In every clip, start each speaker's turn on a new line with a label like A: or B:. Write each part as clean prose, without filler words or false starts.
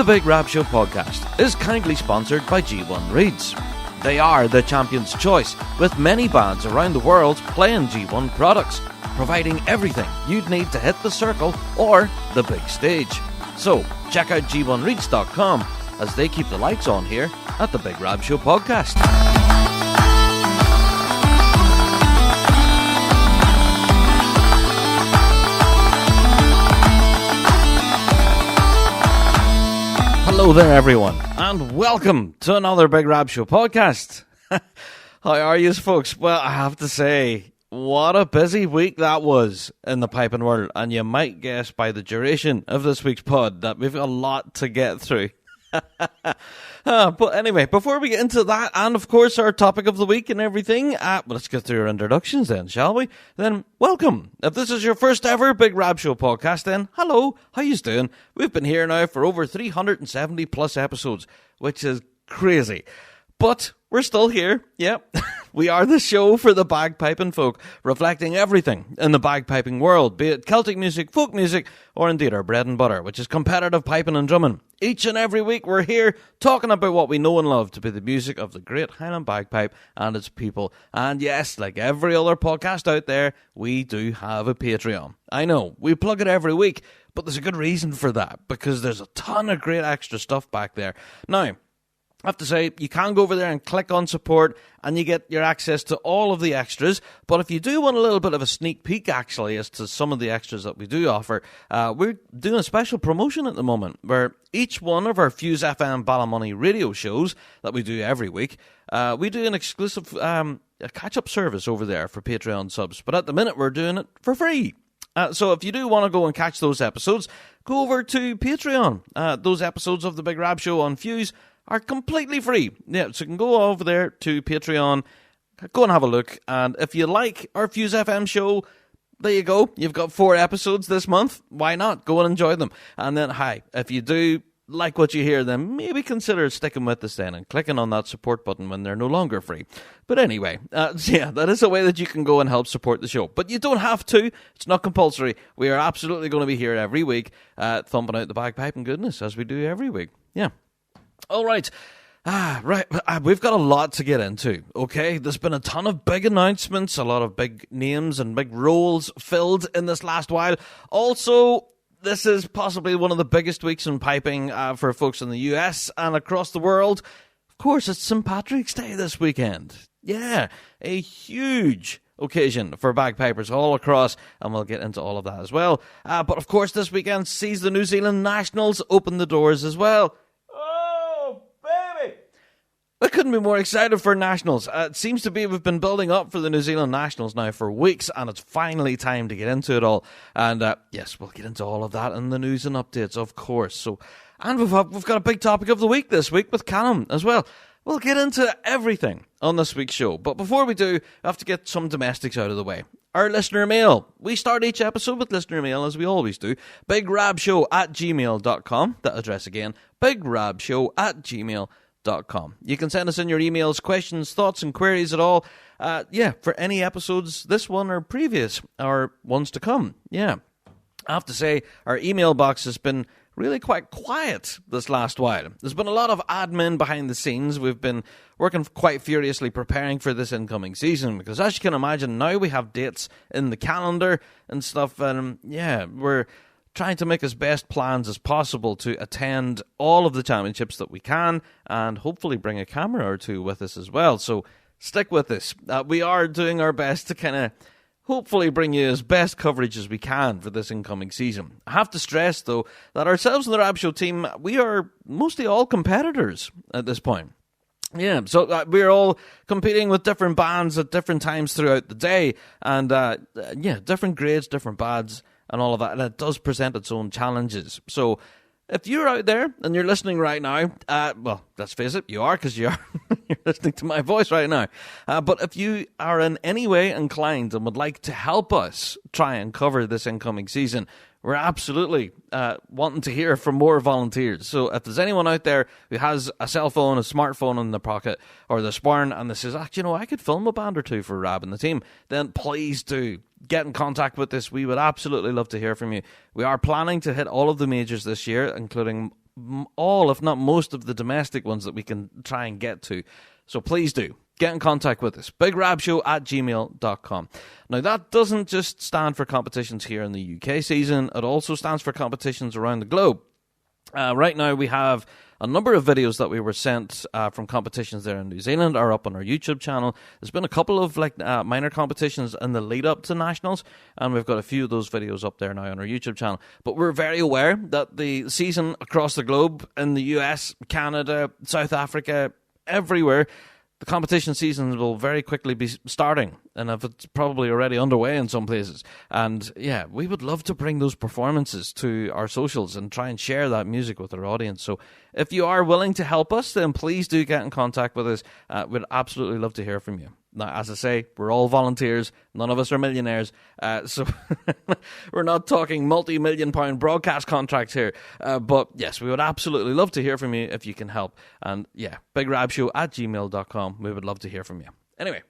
A: Big Rab Show podcast is kindly sponsored by G1 Reeds. They are the champion's choice, with many bands around the world playing G1 products, providing everything you'd need to hit the circle or the big stage. So, check out g1reeds.com as they keep the lights on here at the Big Rab Show podcast. Hello there, everyone, and welcome to another Big Rab Show podcast. How are you, folks? Well, I have to say, what a busy week that was in the piping world, and you might guess by the duration of this week's pod that we've got a lot to get through. But anyway, before we get into that, and of course our topic of the week and everything, let's get through our introductions then, shall we? Then, welcome. If this is your first ever Big Rab Show podcast, then hello, how you doing? We've been here now for over 370 plus episodes, which is crazy. But we're still here, yep. We are the show for the bagpiping folk, reflecting everything in the bagpiping world, be it Celtic music, folk music, or indeed our bread and butter, which is competitive piping and drumming. Each and every week we're here talking about what we know and love to be the music of the great Highland bagpipe and its people. And yes, like every other podcast out there, we do have a Patreon. I know, we plug it every week, but there's a good reason for that, because there's a ton of great extra stuff back there. Now, I have to say, you can go over there and click on support and you get your access to all of the extras. But if you do want a little bit of a sneak peek, actually, as to some of the extras that we do offer, we're doing a special promotion at the moment where each one of our Fuse FM Ballymoney radio shows that we do every week, we do an exclusive a catch-up service over there for Patreon subs. But at the minute, we're doing it for free. So if you do want to go and catch those episodes, go over to Patreon. Those episodes of the Big Rab Show on Fuse are completely free. Yeah, so you can go over there to Patreon, go and have a look, and if you like our Fuse FM show, there you go. You've got 4 episodes this month. Why not? Go and enjoy them. And then, if you do like what you hear, then maybe consider sticking with us then and clicking on that support button when they're no longer free. But anyway, that is a way that you can go and help support the show. But you don't have to. It's not compulsory. We are absolutely going to be here every week, thumping out the bagpipe and goodness, as we do every week. Yeah. All right. We've got a lot to get into, okay? There's been a ton of big announcements, a lot of big names and big roles filled in this last while. Also, this is possibly one of the biggest weeks in piping for folks in the US and across the world. Of course, it's St. Patrick's Day this weekend. Yeah, a huge occasion for bagpipers all across, and we'll get into all of that as well. But of course, this weekend sees the New Zealand Nationals open the doors as well. I couldn't be more excited for Nationals. It seems to be we've been building up for the New Zealand Nationals now for weeks, and it's finally time to get into it all. And yes, we'll get into all of that in the news and updates, of course. So, and we've got a big topic of the week this week with Callum as well. We'll get into everything on this week's show. But before we do, I have to get some domestics out of the way. Our listener mail. We start each episode with listener mail, as we always do. bigrabshow@gmail.com. That address again, bigrabshow@gmail.com. You can send us in your emails, questions, thoughts, and queries at all. For any episodes, this one or previous, or ones to come. Yeah. I have to say, our email box has been really quite quiet this last while. There's been a lot of admin behind the scenes. We've been working quite furiously preparing for this incoming season, because as you can imagine, now we have dates in the calendar and stuff, and we're trying to make as best plans as possible to attend all of the championships that we can, and hopefully bring a camera or two with us as well. So stick with us. We are doing our best to kind of hopefully bring you as best coverage as we can for this incoming season. I have to stress, though, that ourselves and the Rab Show team, we are mostly all competitors at this point. Yeah, so we're all competing with different bands at different times throughout the day, and different grades, different bands, and all of that, and it does present its own challenges. So if you're out there and you're listening right now, let's face it, you are, because you are you're listening to my voice right now. But if you are in any way inclined and would like to help us try and cover this incoming season, we're absolutely wanting to hear from more volunteers. So if there's anyone out there who has a cell phone, a smartphone in their pocket, or the sparn, and this says, I could film a band or two for Rab and the team, then please do get in contact with us. We would absolutely love to hear from you. We are planning to hit all of the majors this year, including all, if not most, of the domestic ones that we can try and get to. So please do. Get in contact with us. bigrabshow@gmail.com. Now, that doesn't just stand for competitions here in the UK season. It also stands for competitions around the globe. Right now, we have a number of videos that we were sent from competitions there in New Zealand are up on our YouTube channel. There's been a couple of minor competitions in the lead up to Nationals, and we've got a few of those videos up there now on our YouTube channel. But we're very aware that the season across the globe, in the US, Canada, South Africa, everywhere, the competition seasons will very quickly be starting, and if it's probably already underway in some places. And yeah, we would love to bring those performances to our socials and try and share that music with our audience. So if you are willing to help us, then please do get in contact with us. We'd absolutely love to hear from you. Now, as I say, we're all volunteers. None of us are millionaires. So we're not talking multi-million-pound broadcast contracts here. But yes, we would absolutely love to hear from you if you can help. And yeah, bigrabshow@gmail.com. We would love to hear from you. Anyway.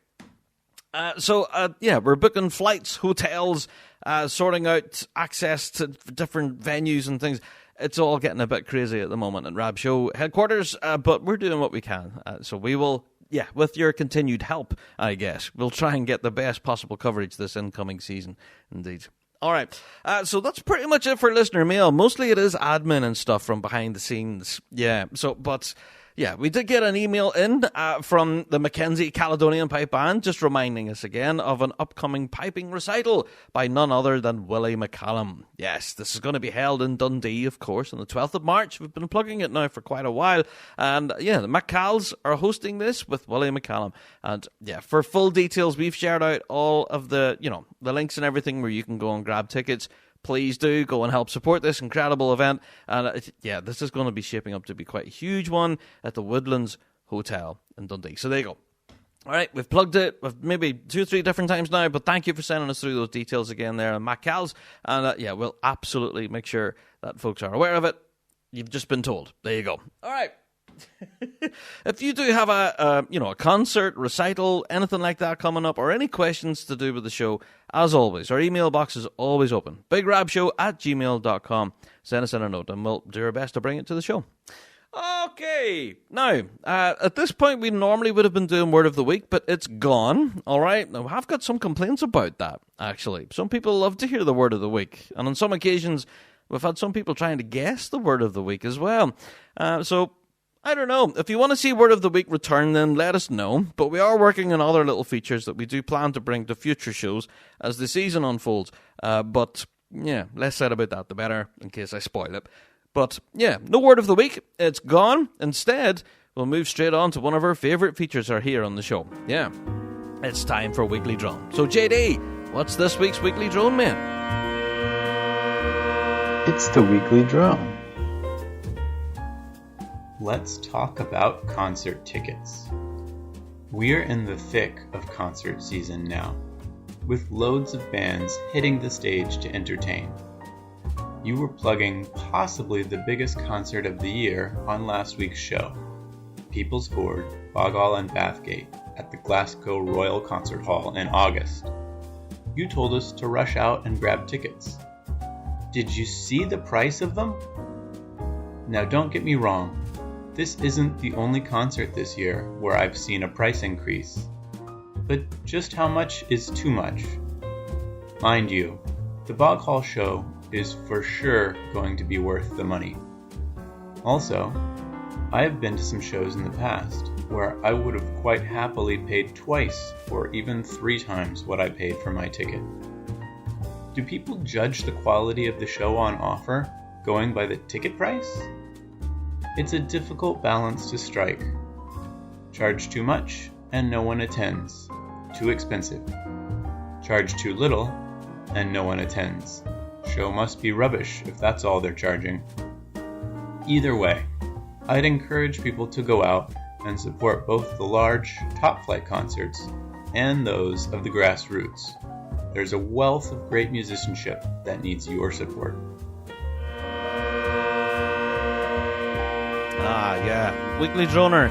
A: We're booking flights, hotels, sorting out access to different venues and things. It's all getting a bit crazy at the moment at Rab Show headquarters, but we're doing what we can. So we will, with your continued help, I guess, we'll try and get the best possible coverage this incoming season, indeed. All right, so that's pretty much it for listener mail. Mostly it is admin and stuff from behind the scenes. We did get an email in from the Mackenzie Caledonian Pipe Band, just reminding us again of an upcoming piping recital by none other than Willie McCallum. Yes, this is going to be held in Dundee, of course, on the 12th of March. We've been plugging it now for quite a while. And the McCalls are hosting this with Willie McCallum. And for full details, we've shared out all of the links and everything where you can go and grab tickets. Please do go and help support this incredible event. And this is going to be shaping up to be quite a huge one at the Woodlands Hotel in Dundee. So there you go. All right, we've plugged it maybe 2 or 3 different times now, but thank you for sending us through those details again there on McCall's. And we'll absolutely make sure that folks are aware of it. You've just been told. There you go. All right. If you do have a concert, recital, anything like that coming up, or any questions to do with the show, as always, our email box is always open. bigrabshow@gmail.com. Send us in a note and we'll do our best to bring it to the show. Okay, now, at this point we normally would have been doing Word of the Week, but it's gone, alright? Now, I've got some complaints about that, actually. Some people love to hear the Word of the Week, and on some occasions we've had some people trying to guess the Word of the Week as well. So I don't know. If you want to see Word of the Week return, then let us know. But we are working on other little features that we do plan to bring to future shows as the season unfolds. Less said about that, the better, in case I spoil it. But no Word of the Week. It's gone. Instead, we'll move straight on to one of our favourite features here on the show. Yeah, it's time for Weekly Drone. So JD, what's this week's Weekly Drone, man?
B: It's the Weekly Drone. Let's talk about concert tickets. We're in the thick of concert season now, with loads of bands hitting the stage to entertain. You were plugging possibly the biggest concert of the year on last week's show, People's Ford, Boghall and Bathgate at the Glasgow Royal Concert Hall in August. You told us to rush out and grab tickets. Did you see the price of them? Now don't get me wrong, this isn't the only concert this year where I've seen a price increase. But just how much is too much? Mind you, the Boghall show is for sure going to be worth the money. Also, I have been to some shows in the past where I would have quite happily paid twice or even 3 times what I paid for my ticket. Do people judge the quality of the show on offer going by the ticket price? It's a difficult balance to strike. Charge too much and no one attends. Too expensive. Charge too little and no one attends. Show must be rubbish if that's all they're charging. Either way, I'd encourage people to go out and support both the large, top-flight concerts and those of the grassroots. There's a wealth of great musicianship that needs your support.
A: Weekly Droner.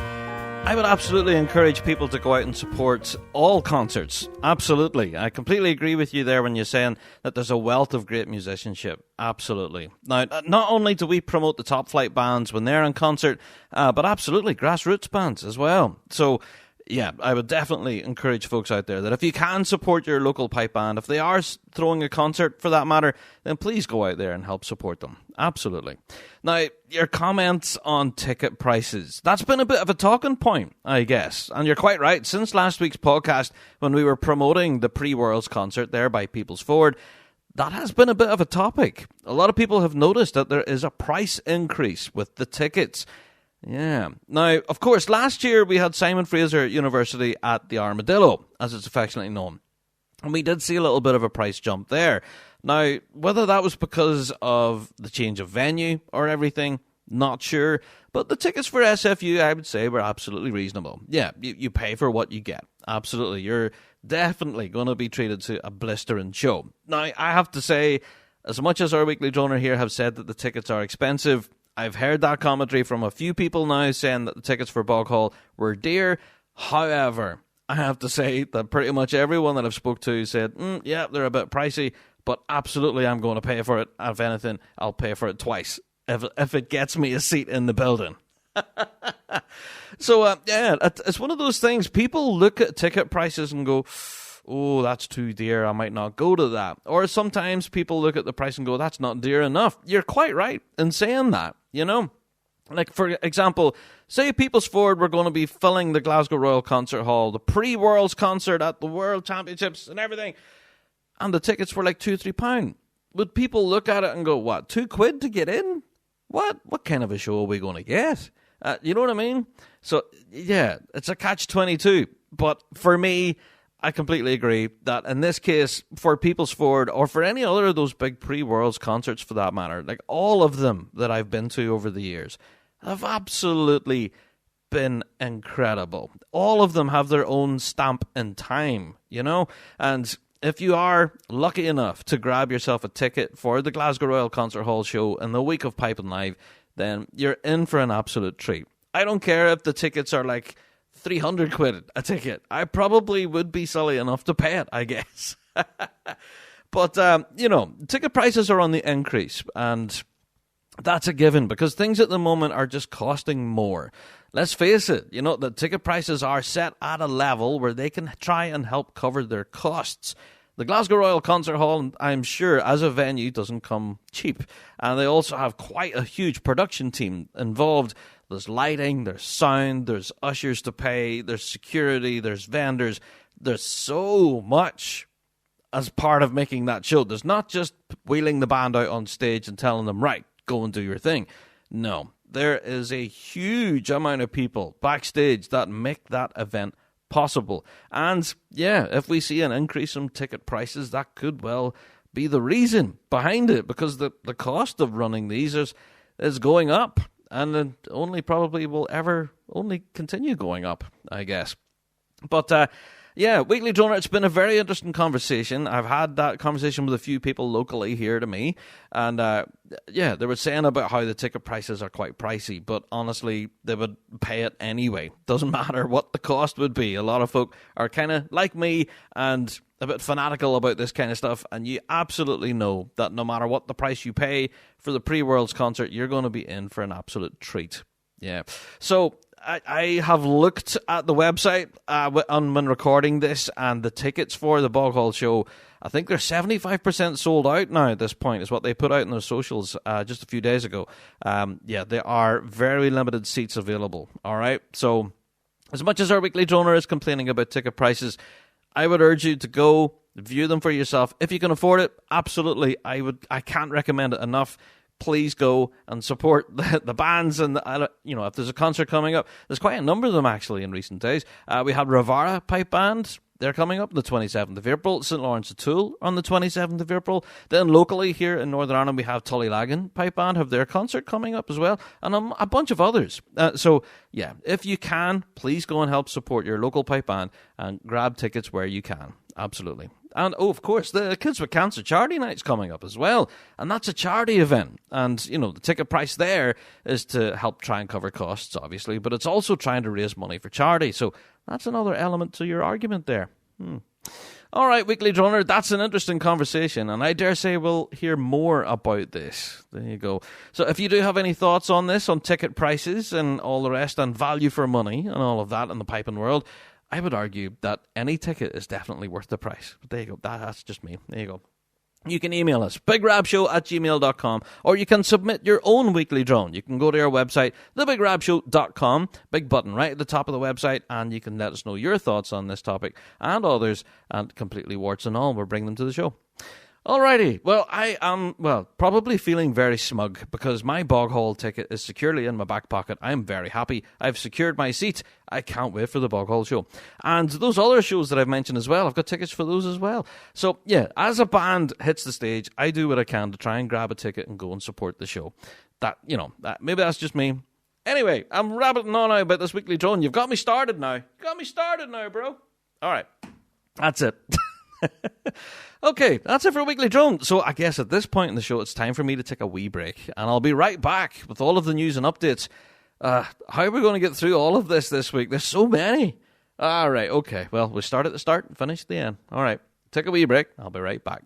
A: I would absolutely encourage people to go out and support all concerts. Absolutely. I completely agree with you there when you're saying that there's a wealth of great musicianship. Absolutely. Now, not only do we promote the top flight bands when they're in concert, but absolutely grassroots bands as well. So, yeah, I would definitely encourage folks out there that if you can support your local pipe band, if they are throwing a concert for that matter, then please go out there and help support them. Absolutely. Now, your comments on ticket prices. That's been a bit of a talking point, I guess. And you're quite right. Since last week's podcast, when we were promoting the pre-Worlds concert there by People's Forward, that has been a bit of a topic. A lot of people have noticed that there is a price increase with the tickets. Yeah. Now, of course, last year we had Simon Fraser University at the Armadillo, as it's affectionately known. And we did see a little bit of a price jump there. Now, whether that was because of the change of venue or everything, not sure. But the tickets for SFU, I would say, were absolutely reasonable. Yeah, you pay for what you get. Absolutely. You're definitely going to be treated to a blistering show. Now, I have to say, as much as our weekly donor here have said that the tickets are expensive, I've heard that commentary from a few people now saying that the tickets for Bog Hall were dear. However, I have to say that pretty much everyone that I've spoke to said, yeah, they're a bit pricey, but absolutely I'm going to pay for it. If anything, I'll pay for it twice if it gets me a seat in the building. So, yeah, it's one of those things. People look at ticket prices and go, oh, that's too dear, I might not go to that. Or sometimes people look at the price and go, that's not dear enough. You're quite right in saying that, you know. Like, for example, say People's Forward were going to be filling the Glasgow Royal Concert Hall, the pre-Worlds concert at the World Championships and everything, and the tickets were like £2-3. Would people look at it and go, what, £2 to get in? What kind of a show are we going to get? You know what I mean? So, yeah, it's a catch-22. But for me, I completely agree that in this case, for People's Forward, or for any other of those big pre-Worlds concerts for that matter, like all of them that I've been to over the years, have absolutely been incredible. All of them have their own stamp in time, you know? And if you are lucky enough to grab yourself a ticket for the Glasgow Royal Concert Hall show in the week of Piping Live, then you're in for an absolute treat. I don't care if the tickets are like £300 a ticket. I probably would be silly enough to pay it, I guess. But, you know, ticket prices are on the increase, and that's a given because things at the moment are just costing more. Let's face it, you know, the ticket prices are set at a level where they can try and help cover their costs. The Glasgow Royal Concert Hall, I'm sure, as a venue, doesn't come cheap. And they also have quite a huge production team involved. There's lighting, there's sound, there's ushers to pay, there's security, there's vendors. There's so much as part of making that show. There's not just wheeling the band out on stage and telling them, right, go and do your thing. No, there is a huge amount of people backstage that make that event possible. And yeah, if we see an increase in ticket prices, that could well be the reason behind it, because the cost of running these is going up, and it only probably will ever only continue going up, I guess. But yeah, Weekly Donor, it's been a very interesting conversation. I've had that conversation with a few people locally here to me, and yeah, they were saying about how the ticket prices are quite pricey, but honestly, they would pay it anyway. Doesn't matter what the cost would be. A lot of folk are kind of like me and a bit fanatical about this kind of stuff, and you absolutely know that no matter what the price you pay for the pre-Worlds concert, you're going to be in for an absolute treat. Yeah. So I have looked at the website when recording this, and the tickets for the Bog Hall show, I think they're 75% sold out now at this point, is what they put out in their socials just a few days ago. Yeah, there are very limited seats available. All right. So as much as our Weekly Donor is complaining about ticket prices, I would urge you to go view them for yourself. If you can afford it, absolutely. I can't recommend it enough. Please go and support the bands, and you know, if there's a concert coming up, there's quite a number of them actually in recent days. We had Ravara Pipe Band. They're coming up on the 27th of April. St. Lawrence O'Toole on the 27th of April. Then locally here in Northern Ireland, we have Tullylagan Pipe Band have their concert coming up as well, and a bunch of others. So, yeah, if you can, please go and help support your local pipe band and grab tickets where you can. Absolutely. And, of course, the Kids with Cancer Charity Night's coming up as well. And that's a charity event. And, the ticket price there is to help try and cover costs, obviously, but it's also trying to raise money for charity. So that's another element to your argument there. All right, Weekly Droner, that's an interesting conversation, and I dare say we'll hear more about this. There you go. So if you do have any thoughts on this, on ticket prices and all the rest, and value for money and all of that in the piping world, I would argue that any ticket is definitely worth the price. But there you go. That's just me. There you go. You can email us, bigrabshow@gmail.com, or you can submit your own weekly drone. You can go to our website, thebigrabshow.com, big button right at the top of the website, and you can let us know your thoughts on this topic and others, and completely warts and all, we'll bring them to the show. Alrighty, well, I am, probably feeling very smug because my bog hole ticket is securely in my back pocket. I'm very happy. I've secured my seat. I can't wait for the bog hole show. And those other shows that I've mentioned as well, I've got tickets for those as well. So, yeah, as a band hits the stage, I do what I can to try and grab a ticket and go and support the show. Maybe that's just me. Anyway, I'm rabbiting on now about this weekly drone. You've got me started now. Bro. All right, that's it. Okay, that's it for a weekly drone. So I guess at this point in the show, it's time for me to take a wee break. And I'll be right back with all of the news and updates. How are we going to get through all of this week? There's so many. All right, okay. Well, we start at the start and finish at the end. All right, take a wee break. I'll be right back.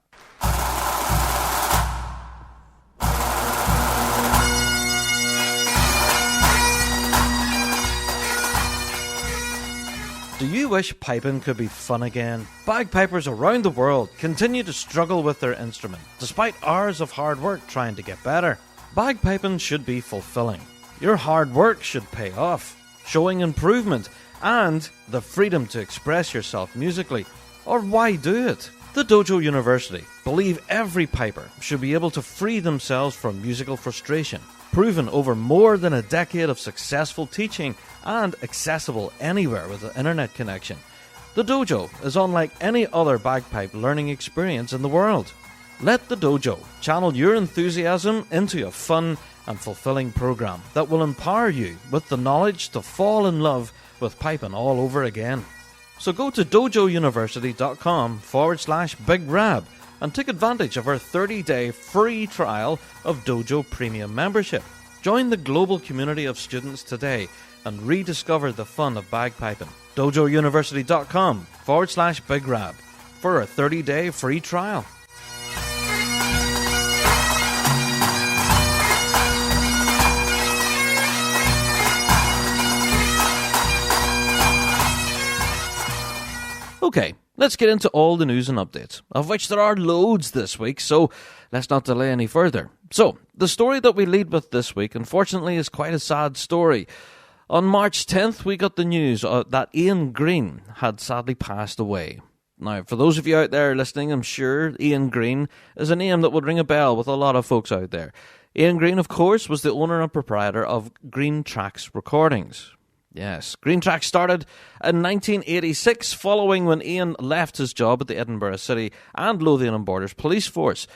A: Do you wish piping could be fun again? Bagpipers around the world continue to struggle with their instrument, despite hours of hard work trying to get better. Bagpiping should be fulfilling. Your hard work should pay off, showing improvement and the freedom to express yourself musically. Or why do it? The Dojo University believe every piper should be able to free themselves from musical frustration, proven over more than a decade of successful teaching and accessible anywhere with an internet connection. The Dojo is unlike any other bagpipe learning experience in the world. Let the Dojo channel your enthusiasm into a fun and fulfilling program that will empower you with the knowledge to fall in love with piping all over again. So go to dojouniversity.com/Big Rab and take advantage of our 30-day free trial of Dojo Premium membership. Join the global community of students today and rediscover the fun of bagpiping. dojouniversity.com/Big Rab for a 30-day free trial. Okay, let's get into all the news and updates, of which there are loads this week, so let's not delay any further. So, the story that we lead with this week, unfortunately, is quite a sad story. On March 10th, we got the news that Ian Green had sadly passed away. Now, for those of you out there listening, I'm sure Ian Green is a name that would ring a bell with a lot of folks out there. Ian Green, of course, was the owner and proprietor of Green Tracks Recordings. Yes, Green Tracks started in 1986, following when Ian left his job at the Edinburgh City and Lothian and Borders Police Force.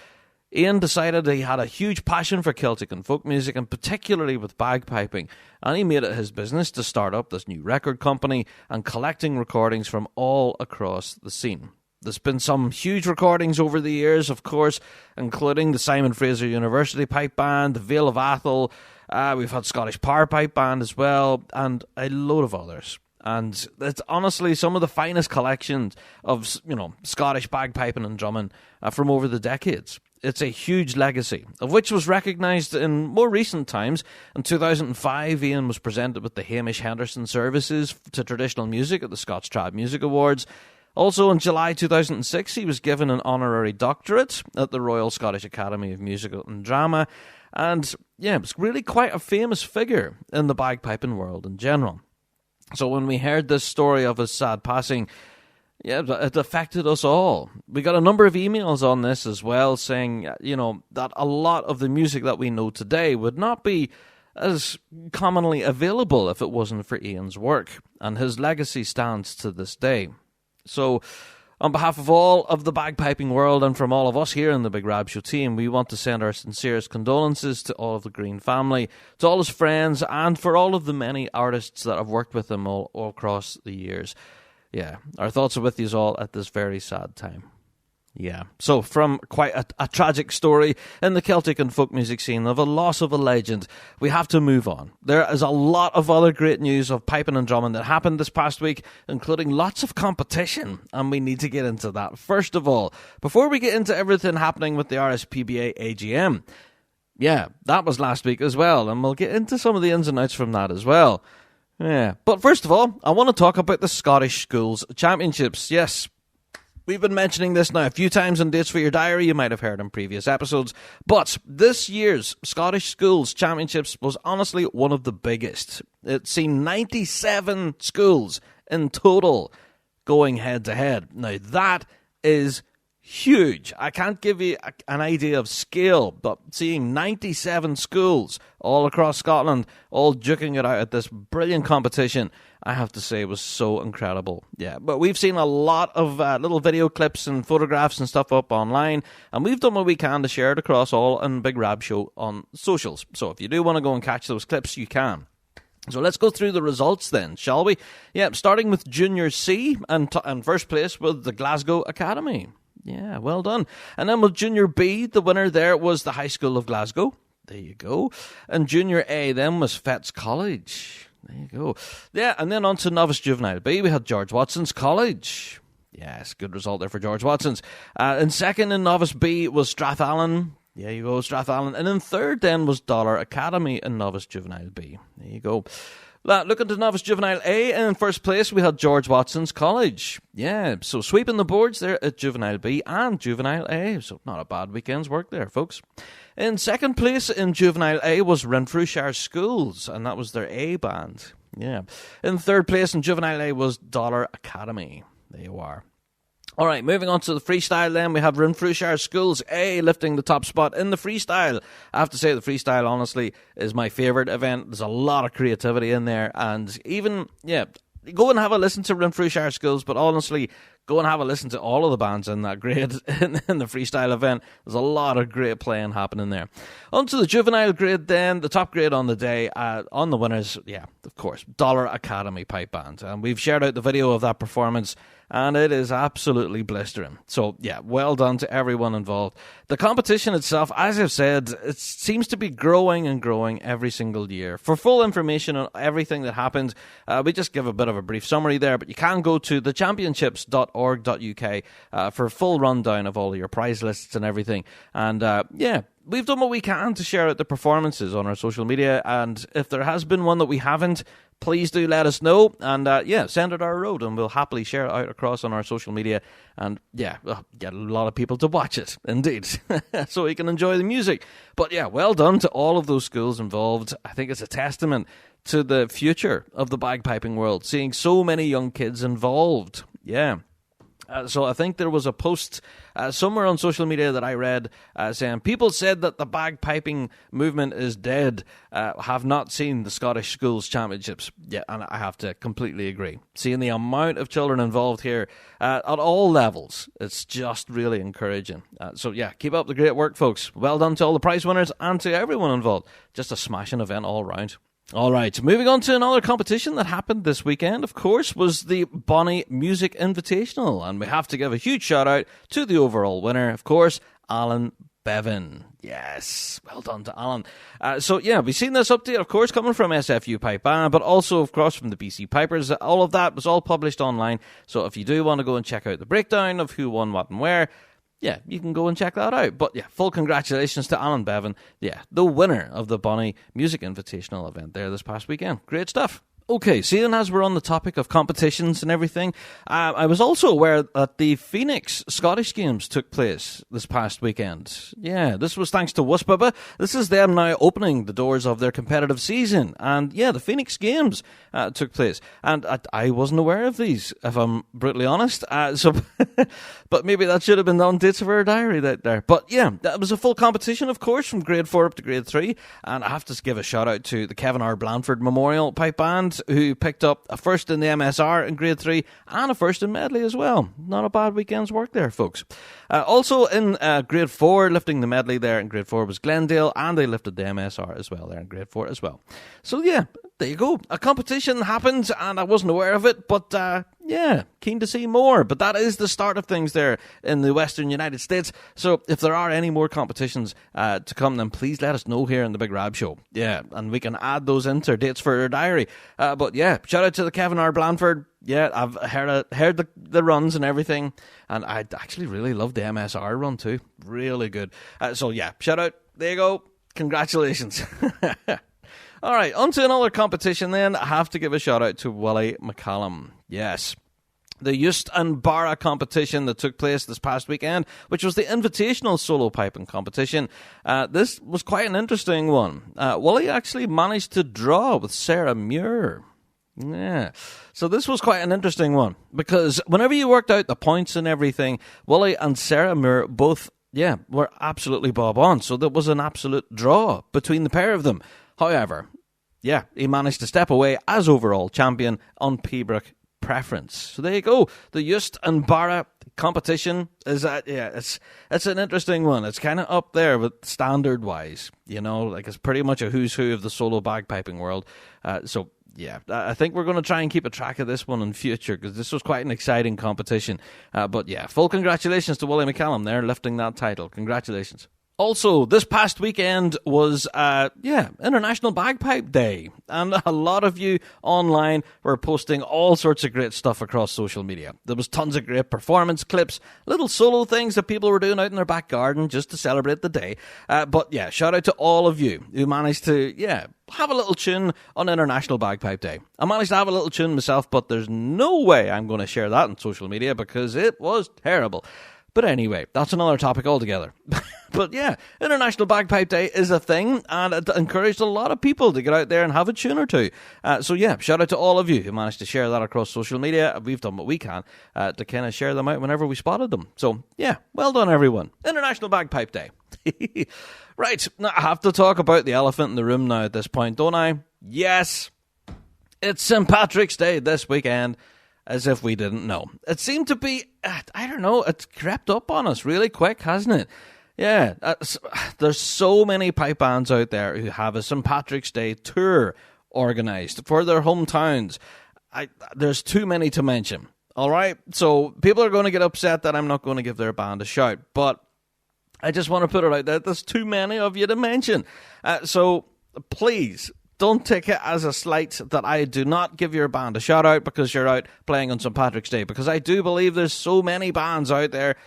A: Ian decided he had a huge passion for Celtic and folk music, and particularly with bagpiping, and he made it his business to start up this new record company and collecting recordings from all across the scene. There's been some huge recordings over the years, of course, including the Simon Fraser University Pipe Band, the Vale of Atholl, we've had Scottish Power Pipe Band as well, and a load of others. And it's honestly some of the finest collections of, Scottish bagpiping and drumming from over the decades. It's a huge legacy, of which was recognised in more recent times. In 2005, Ian was presented with the Hamish Henderson Services to Traditional Music at the Scots Trad Music Awards. Also, in July 2006, he was given an honorary doctorate at the Royal Scottish Academy of Music and Drama. And, it was really quite a famous figure in the bagpiping world in general. So when we heard this story of his sad passing, it affected us all. We got a number of emails on this as well, saying, that a lot of the music that we know today would not be as commonly available if it wasn't for Ian's work, and his legacy stands to this day. So, on behalf of all of the bagpiping world and from all of us here in the Big Rab Show team, we want to send our sincerest condolences to all of the Green family, to all his friends, and for all of the many artists that have worked with him all across the years. Yeah, our thoughts are with you all at this very sad time. Yeah, so from quite a tragic story in the Celtic and folk music scene of a loss of a legend, we have to move on. There is a lot of other great news of piping and drumming that happened this past week, including lots of competition, and we need to get into that. First of all, before we get into everything happening with the RSPBA AGM, yeah, that was last week as well, and we'll get into some of the ins and outs from that as well. Yeah, but first of all, I want to talk about the Scottish Schools Championships. Yes, we've been mentioning this now a few times in Dates for Your Diary. You might have heard in previous episodes. But this year's Scottish Schools Championships was honestly one of the biggest. It seemed 97 schools in total going head-to-head. Now, that is huge. I can't give you an idea of scale, but seeing 97 schools all across Scotland all duking it out at this brilliant competition, I have to say, was so incredible. Yeah, but we've seen a lot of little video clips and photographs and stuff up online, and we've done what we can to share it across all on Big Rab Show on socials. So if you do want to go and catch those clips, you can. So let's go through the results then, shall we? Yeah, starting with Junior C, and first place with the Glasgow Academy. Yeah, well done. And then with Junior B, the winner there was the High School of Glasgow. There you go. And Junior A then was Fettes College. There you go. Yeah, and then on to Novice Juvenile B, we had George Watson's College. Yes, good result there for George Watson's. And second in Novice B was Strathallan. There you go, Strathallan. And then third then was Dollar Academy in Novice Juvenile B. There you go. Looking to Novice Juvenile A, and in first place we had George Watson's College. Yeah, so sweeping the boards there at Juvenile B and Juvenile A. So not a bad weekend's work there, folks. In second place in Juvenile A was Renfrewshire Schools, and that was their A band. Yeah. In third place in Juvenile A was Dollar Academy. There you are. All right, moving on to the freestyle then, we have Renfrewshire Schools A lifting the top spot in the freestyle. I have to say the freestyle, honestly, is my favourite event. There's a lot of creativity in there, and even, yeah, go and have a listen to Renfrewshire Schools, but honestly, go and have a listen to all of the bands in that grade in the freestyle event. There's a lot of great playing happening there. On to the juvenile grade then, the top grade on the day, on the winners, yeah, of course, Dollar Academy Pipe Band. And we've shared out the video of that performance, and it is absolutely blistering. So, yeah, well done to everyone involved. The competition itself, as I've said, it seems to be growing and growing every single year. For full information on everything that happened, we just give a bit of a brief summary there, but you can go to thechampionships.org.uk for a full rundown of all of your prize lists and everything. And, yeah, we've done what we can to share out the performances on our social media, and if there has been one that we haven't, please do let us know, and yeah, send it our road, and we'll happily share it out across on our social media, and yeah, get a lot of people to watch it, indeed, so we can enjoy the music. But yeah, well done to all of those schools involved. I think it's a testament to the future of the bagpiping world, seeing so many young kids involved. Yeah. So I think there was a post somewhere on social media that I read saying, people said that the bagpiping movement is dead, have not seen the Scottish Schools Championships. Yeah, and I have to completely agree. Seeing the amount of children involved here at all levels, it's just really encouraging. So yeah, keep up the great work, folks. Well done to all the prize winners and to everyone involved. Just a smashing event all round. All right, moving on to another competition that happened this weekend, of course, was the Bonnie Music Invitational. And we have to give a huge shout out to the overall winner, of course, Alan Bevan. Yes, well done to Alan. So yeah, we've seen this update, of course, coming from SFU Pipe Band, but also, of course, from the BC Pipers. All of that was all published online. So if you do want to go and check out the breakdown of who won what and where, yeah, you can go and check that out. But yeah, full congratulations to Alan Bevan, yeah, the winner of the Bonnie Music Invitational event there this past weekend. Great stuff. Okay, seeing as we're on the topic of competitions and everything, I was also aware that the Phoenix Scottish Games took place this past weekend. Yeah, this was thanks to Wusbaba. This is them now opening the doors of their competitive season. And yeah, the Phoenix Games took place. And I wasn't aware of these, if I'm brutally honest. But maybe that should have been on Dates of Our Diary there. But yeah, that was a full competition, of course, from grade 4 up to grade 3. And I have to give a shout out to the Kevin R. Blandford Memorial Pipe Band, who picked up a first in the MSR in grade 3 and a first in medley as well. Not a bad weekend's work there, folks. Also in grade 4, lifting the medley there in grade 4 was Glendale, and they lifted the MSR as well there in grade 4 as well. So yeah, there you go. A competition happened and I wasn't aware of it, but yeah, keen to see more. But that is the start of things there in the Western United States. So if there are any more competitions to come, then please let us know here in the Big Rab Show. Yeah, and we can add those into dates for our diary. But yeah, shout out to the Kevin R. Blanford. Yeah, I've heard the runs and everything, and I actually really love the MSR run too. Really good. So yeah, shout out. There you go. Congratulations. All right, on to another competition then. I have to give a shout out to Willie McCallum. Yes. The Just and Barra competition that took place this past weekend, which was the invitational solo piping competition. This was quite an interesting one. Willie actually managed to draw with Sarah Muir. Yeah. So this was quite an interesting one because whenever you worked out the points and everything, Willie and Sarah Muir both, were absolutely bob on. So there was an absolute draw between the pair of them. However, he managed to step away as overall champion on Pembroke preference. So there you go. The Just and Barra competition is it's an interesting one. It's kind of up there with standard wise, it's pretty much a who's who of the solo bagpiping world. I think we're going to try and keep a track of this one in future because this was quite an exciting competition. Full congratulations to Willie McCallum there lifting that title. Congratulations. Also, this past weekend was, International Bagpipe Day. And a lot of you online were posting all sorts of great stuff across social media. There was tons of great performance clips, little solo things that people were doing out in their back garden just to celebrate the day. Shout out to all of you who managed to, have a little tune on International Bagpipe Day. I managed to have a little tune myself, but there's no way I'm going to share that on social media because it was terrible. But anyway, that's another topic altogether. But yeah, International Bagpipe Day is a thing, and it encouraged a lot of people to get out there and have a tune or two. Shout out to all of you who managed to share that across social media. We've done what we can to kind of share them out whenever we spotted them. So yeah, well done everyone. International Bagpipe Day. Right, now I have to talk about the elephant in the room now at this point, don't I? Yes, it's St. Patrick's Day this weekend. As if we didn't know. It seemed to be, I don't know, it's crept up on us really quick, hasn't it? Yeah, there's so many pipe bands out there who have a St. Patrick's Day tour organised for their hometowns. There's too many to mention, all right? So people are going to get upset that I'm not going to give their band a shout, but I just want to put it out there. There's too many of you to mention. So please, don't take it as a slight that I do not give your band a shout out because you're out playing on St. Patrick's Day, because I do believe there's so many bands out there.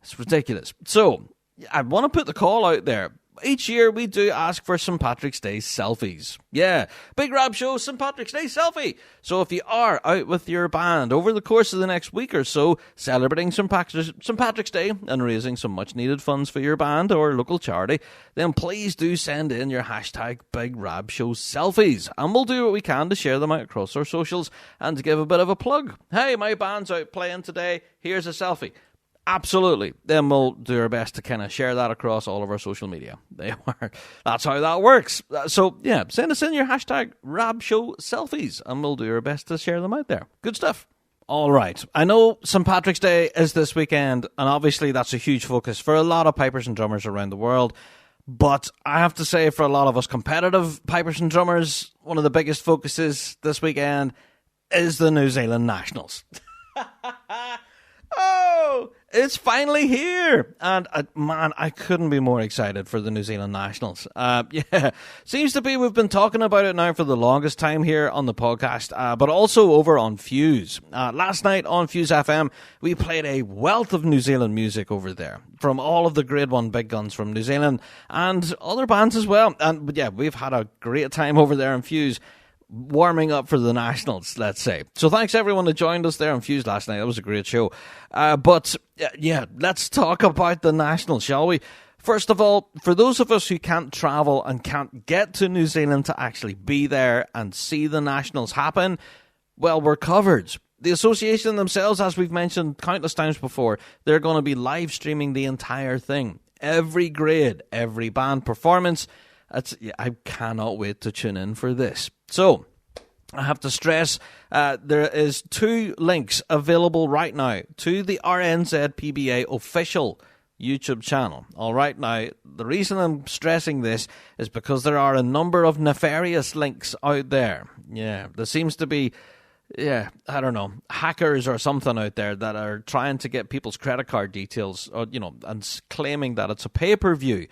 A: It's ridiculous. So I want to put the call out there. Each year we do ask for St. Patrick's Day selfies. Yeah, Big Rab Show St. Patrick's Day selfie. So if you are out with your band over the course of the next week or so, celebrating St. Patrick's Day and raising some much needed funds for your band or local charity, then please do send in your hashtag Big Rab Show selfies, and we'll do what we can to share them out across our socials and to give a bit of a plug. Hey, my band's out playing today. Here's a selfie. Absolutely. Then we'll do our best to kind of share that across all of our social media. That's how that works. So, yeah, send us in your hashtag RabShow selfies, and we'll do our best to share them out there. Good stuff. All right. I know St. Patrick's Day is this weekend, and obviously that's a huge focus for a lot of pipers and drummers around the world. But I have to say, for a lot of us competitive pipers and drummers, one of the biggest focuses this weekend is the New Zealand Nationals. Oh, it's finally here. And man, I couldn't be more excited for the New Zealand Nationals. Seems to be we've been talking about it now for the longest time here on the podcast, but also over on Fuse. Last night on Fuse FM, we played a wealth of New Zealand music over there from all of the Grade 1 big guns from New Zealand and other bands as well. And yeah, we've had a great time over there on Fuse, warming up for the Nationals, let's say. So thanks everyone that joined us there on Fuse last night. That was a great show. But let's talk about the Nationals, shall we? First of all, for those of us who can't travel and can't get to New Zealand to actually be there and see the Nationals happen, well, we're covered. The association themselves, as we've mentioned countless times before, they're going to be live streaming the entire thing. Every grade, every band performance. I cannot wait to tune in for this. So, I have to stress, there is 2 links available right now to the RNZPBA official YouTube channel. All right, now, the reason I'm stressing this is because there are a number of nefarious links out there. Yeah, there seems to be I don't know, hackers or something out there that are trying to get people's credit card details, or, and claiming that it's a pay-per-view.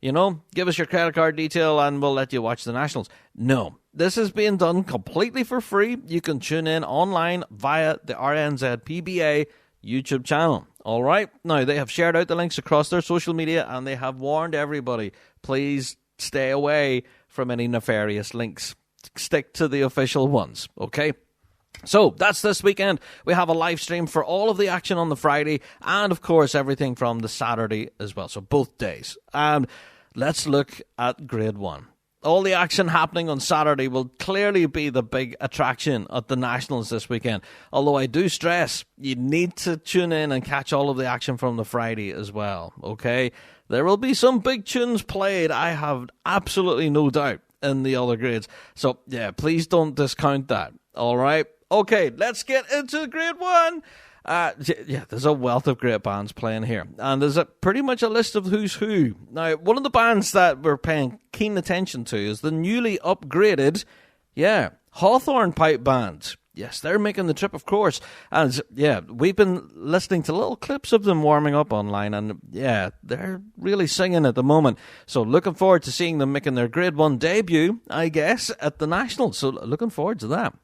A: Give us your credit card detail and we'll let you watch the Nationals. No, this is being done completely for free. You can tune in online via the RNZ PBA YouTube channel. All right. Now, they have shared out the links across their social media and they have warned everybody, please stay away from any nefarious links. Stick to the official ones, okay? So, that's this weekend. We have a live stream for all of the action on the Friday and, of course, everything from the Saturday as well. So, both days. And let's look at Grade 1. All the action happening on Saturday will clearly be the big attraction at the Nationals this weekend. Although I do stress, you need to tune in and catch all of the action from the Friday as well, okay? There will be some big tunes played, I have absolutely no doubt, in the other grades. So, yeah, please don't discount that, all right? Okay, let's get into Grade 1. There's a wealth of great bands playing here. And there's pretty much a list of who's who. Now, one of the bands that we're paying keen attention to is the newly upgraded, Hawthorne Pipe Band. Yes, they're making the trip, of course. And, we've been listening to little clips of them warming up online. And, they're really singing at the moment. So, looking forward to seeing them making their Grade 1 debut, I guess, at the Nationals. So, looking forward to that.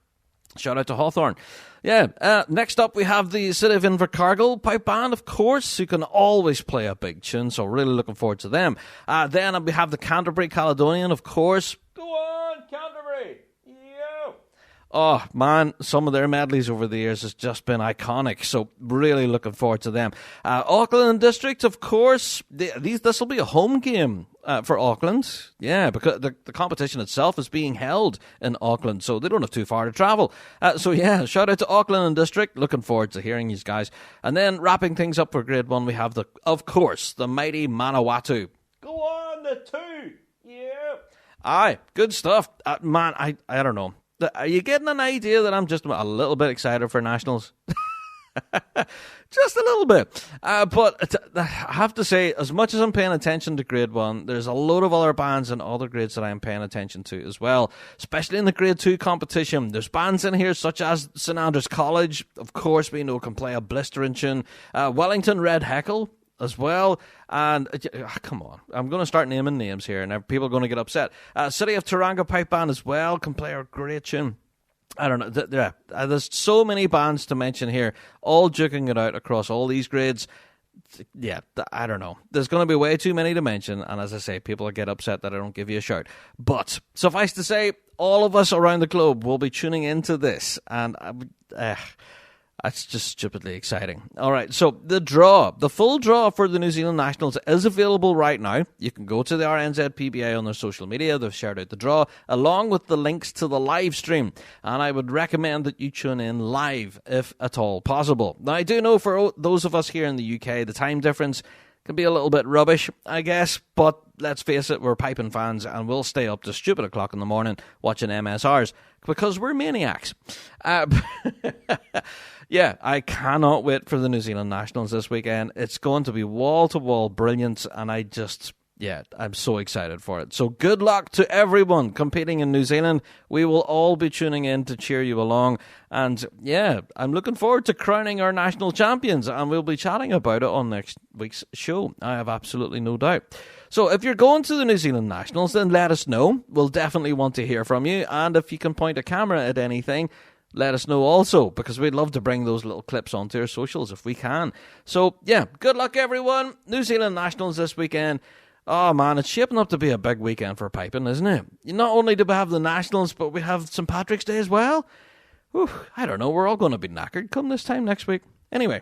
A: Shout out to Hawthorne. Next up we have the City of Invercargill Pipe Band, of course, who can always play a big tune, so really looking forward to them. Then we have the Canterbury Caledonian, of course. Go on, Canterbury! Yeah! Oh, man, some of their medleys over the years has just been iconic, so really looking forward to them. Auckland District, of course. This will be a home game for Auckland. Yeah, because the competition itself is being held in Auckland, so they don't have too far to travel. Shout out to Auckland District. Looking forward to hearing you guys. And then wrapping things up for Grade 1, we have, the mighty Manawatu. Go on, the 2! Yeah! Aye, good stuff. I don't know. Are you getting an idea that I'm just a little bit excited for Nationals? Just a little bit. But I have to say, as much as I'm paying attention to Grade 1, there's a load of other bands and other grades that I'm paying attention to as well, especially in the Grade 2 competition. There's bands in here such as St Andrews College, of course, we know can play a blistering tune. Wellington Red Heckle as well. And come on, I'm going to start naming names here and people are going to get upset. City of Tauranga Pipe Band as well can play a great tune. I don't know. There's so many bands to mention here, all duking it out across all these grades. I don't know. There's going to be way too many to mention, and as I say, people will get upset that I don't give you a shout. But suffice to say, all of us around the globe will be tuning into this, and it's just stupidly exciting. All right, so the full draw for the New Zealand Nationals is available right now. You can go to the RNZ PBA on their social media. They've shared out the draw, along with the links to the live stream. And I would recommend that you tune in live, if at all possible. Now, I do know for those of us here in the UK, the time difference can be a little bit rubbish, I guess. But let's face it, we're piping fans, and we'll stay up to stupid o'clock in the morning watching MSRs, because we're maniacs. I cannot wait for the New Zealand Nationals this weekend. It's going to be wall-to-wall brilliant, and I'm so excited for it. So good luck to everyone competing in New Zealand. We will all be tuning in to cheer you along. And I'm looking forward to crowning our national champions, and we'll be chatting about it on next week's show. I have absolutely no doubt. So if you're going to the New Zealand Nationals, then let us know. We'll definitely want to hear from you. And if you can point a camera at anything, let us know also, because we'd love to bring those little clips onto our socials if we can. So, good luck, everyone. New Zealand Nationals this weekend. Oh, man, it's shaping up to be a big weekend for piping, isn't it? Not only do we have the Nationals, but we have St. Patrick's Day as well. Whew, I don't know. We're all going to be knackered come this time next week. Anyway,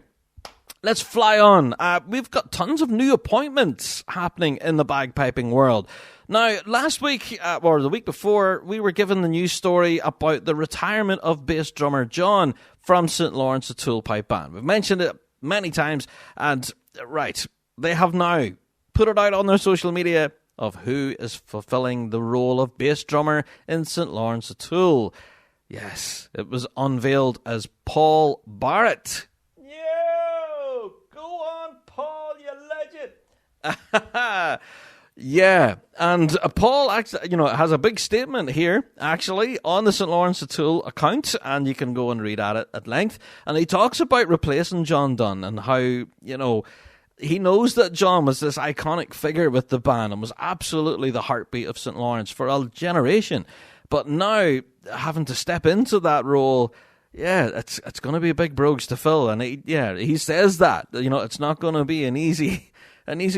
A: let's fly on. We've got tons of new appointments happening in the bagpiping world. Now, last week, or the week before, we were given the news story about the retirement of bass drummer John from St. Lawrence O'Toole Pipe Band. We've mentioned it many times, and they have now put it out on their social media of who is fulfilling the role of bass drummer in St. Lawrence O'Toole. Yes, it was unveiled as Paul Barrett. Yo! Go on, Paul, you legend! Yeah, and Paul actually, has a big statement here, actually, on the St. Lawrence O'Toole account, and you can go and read at it at length. And he talks about replacing John Dunn and how, he knows that John was this iconic figure with the band and was absolutely the heartbeat of St. Lawrence for a generation. But now, having to step into that role, yeah, it's going to be a big brogues to fill. And he says that, it's not going to be an easy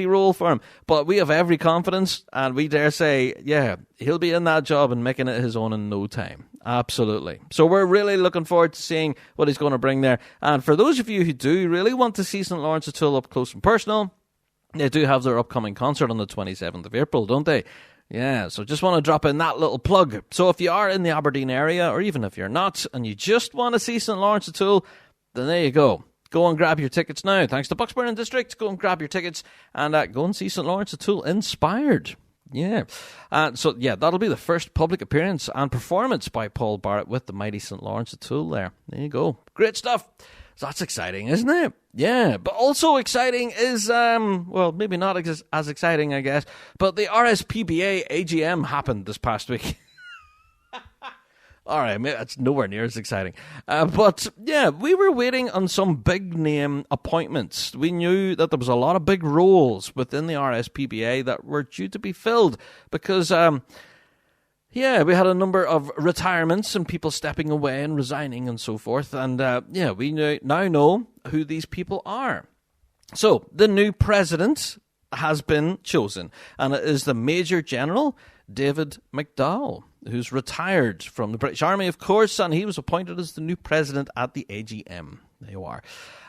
A: role for him. But we have every confidence, and we dare say, yeah, he'll be in that job and making it his own in no time. Absolutely. So we're really looking forward to seeing what he's going to bring there. And for those of you who do really want to see St. Lawrence O'Toole up close and personal, they do have their upcoming concert on the 27th of April, don't they? Yeah, so just want to drop in that little plug. So if you are in the Aberdeen area, or even if you're not, and you just want to see St. Lawrence O'Toole, then there you go. Go and grab your tickets now. Thanks to Bucksburn District. Go and grab your tickets and go and see St. Lawrence O'Toole inspired. Yeah. That'll be the first public appearance and performance by Paul Barrett with the mighty St. Lawrence O'Toole there. There you go. Great stuff. So that's exciting, isn't it? Yeah, but also exciting is, maybe not as exciting, I guess, but the RSPBA AGM happened this past week. All right, maybe that's nowhere near as exciting. But, yeah, we were waiting on some big-name appointments. We knew that there was a lot of big roles within the RSPBA that were due to be filled because, we had a number of retirements and people stepping away and resigning and so forth. And, we now know who these people are. So, the new president has been chosen, and it is the Major General David McDowell, who's retired from the British Army, of course, and he was appointed as the new president at the AGM. There you are.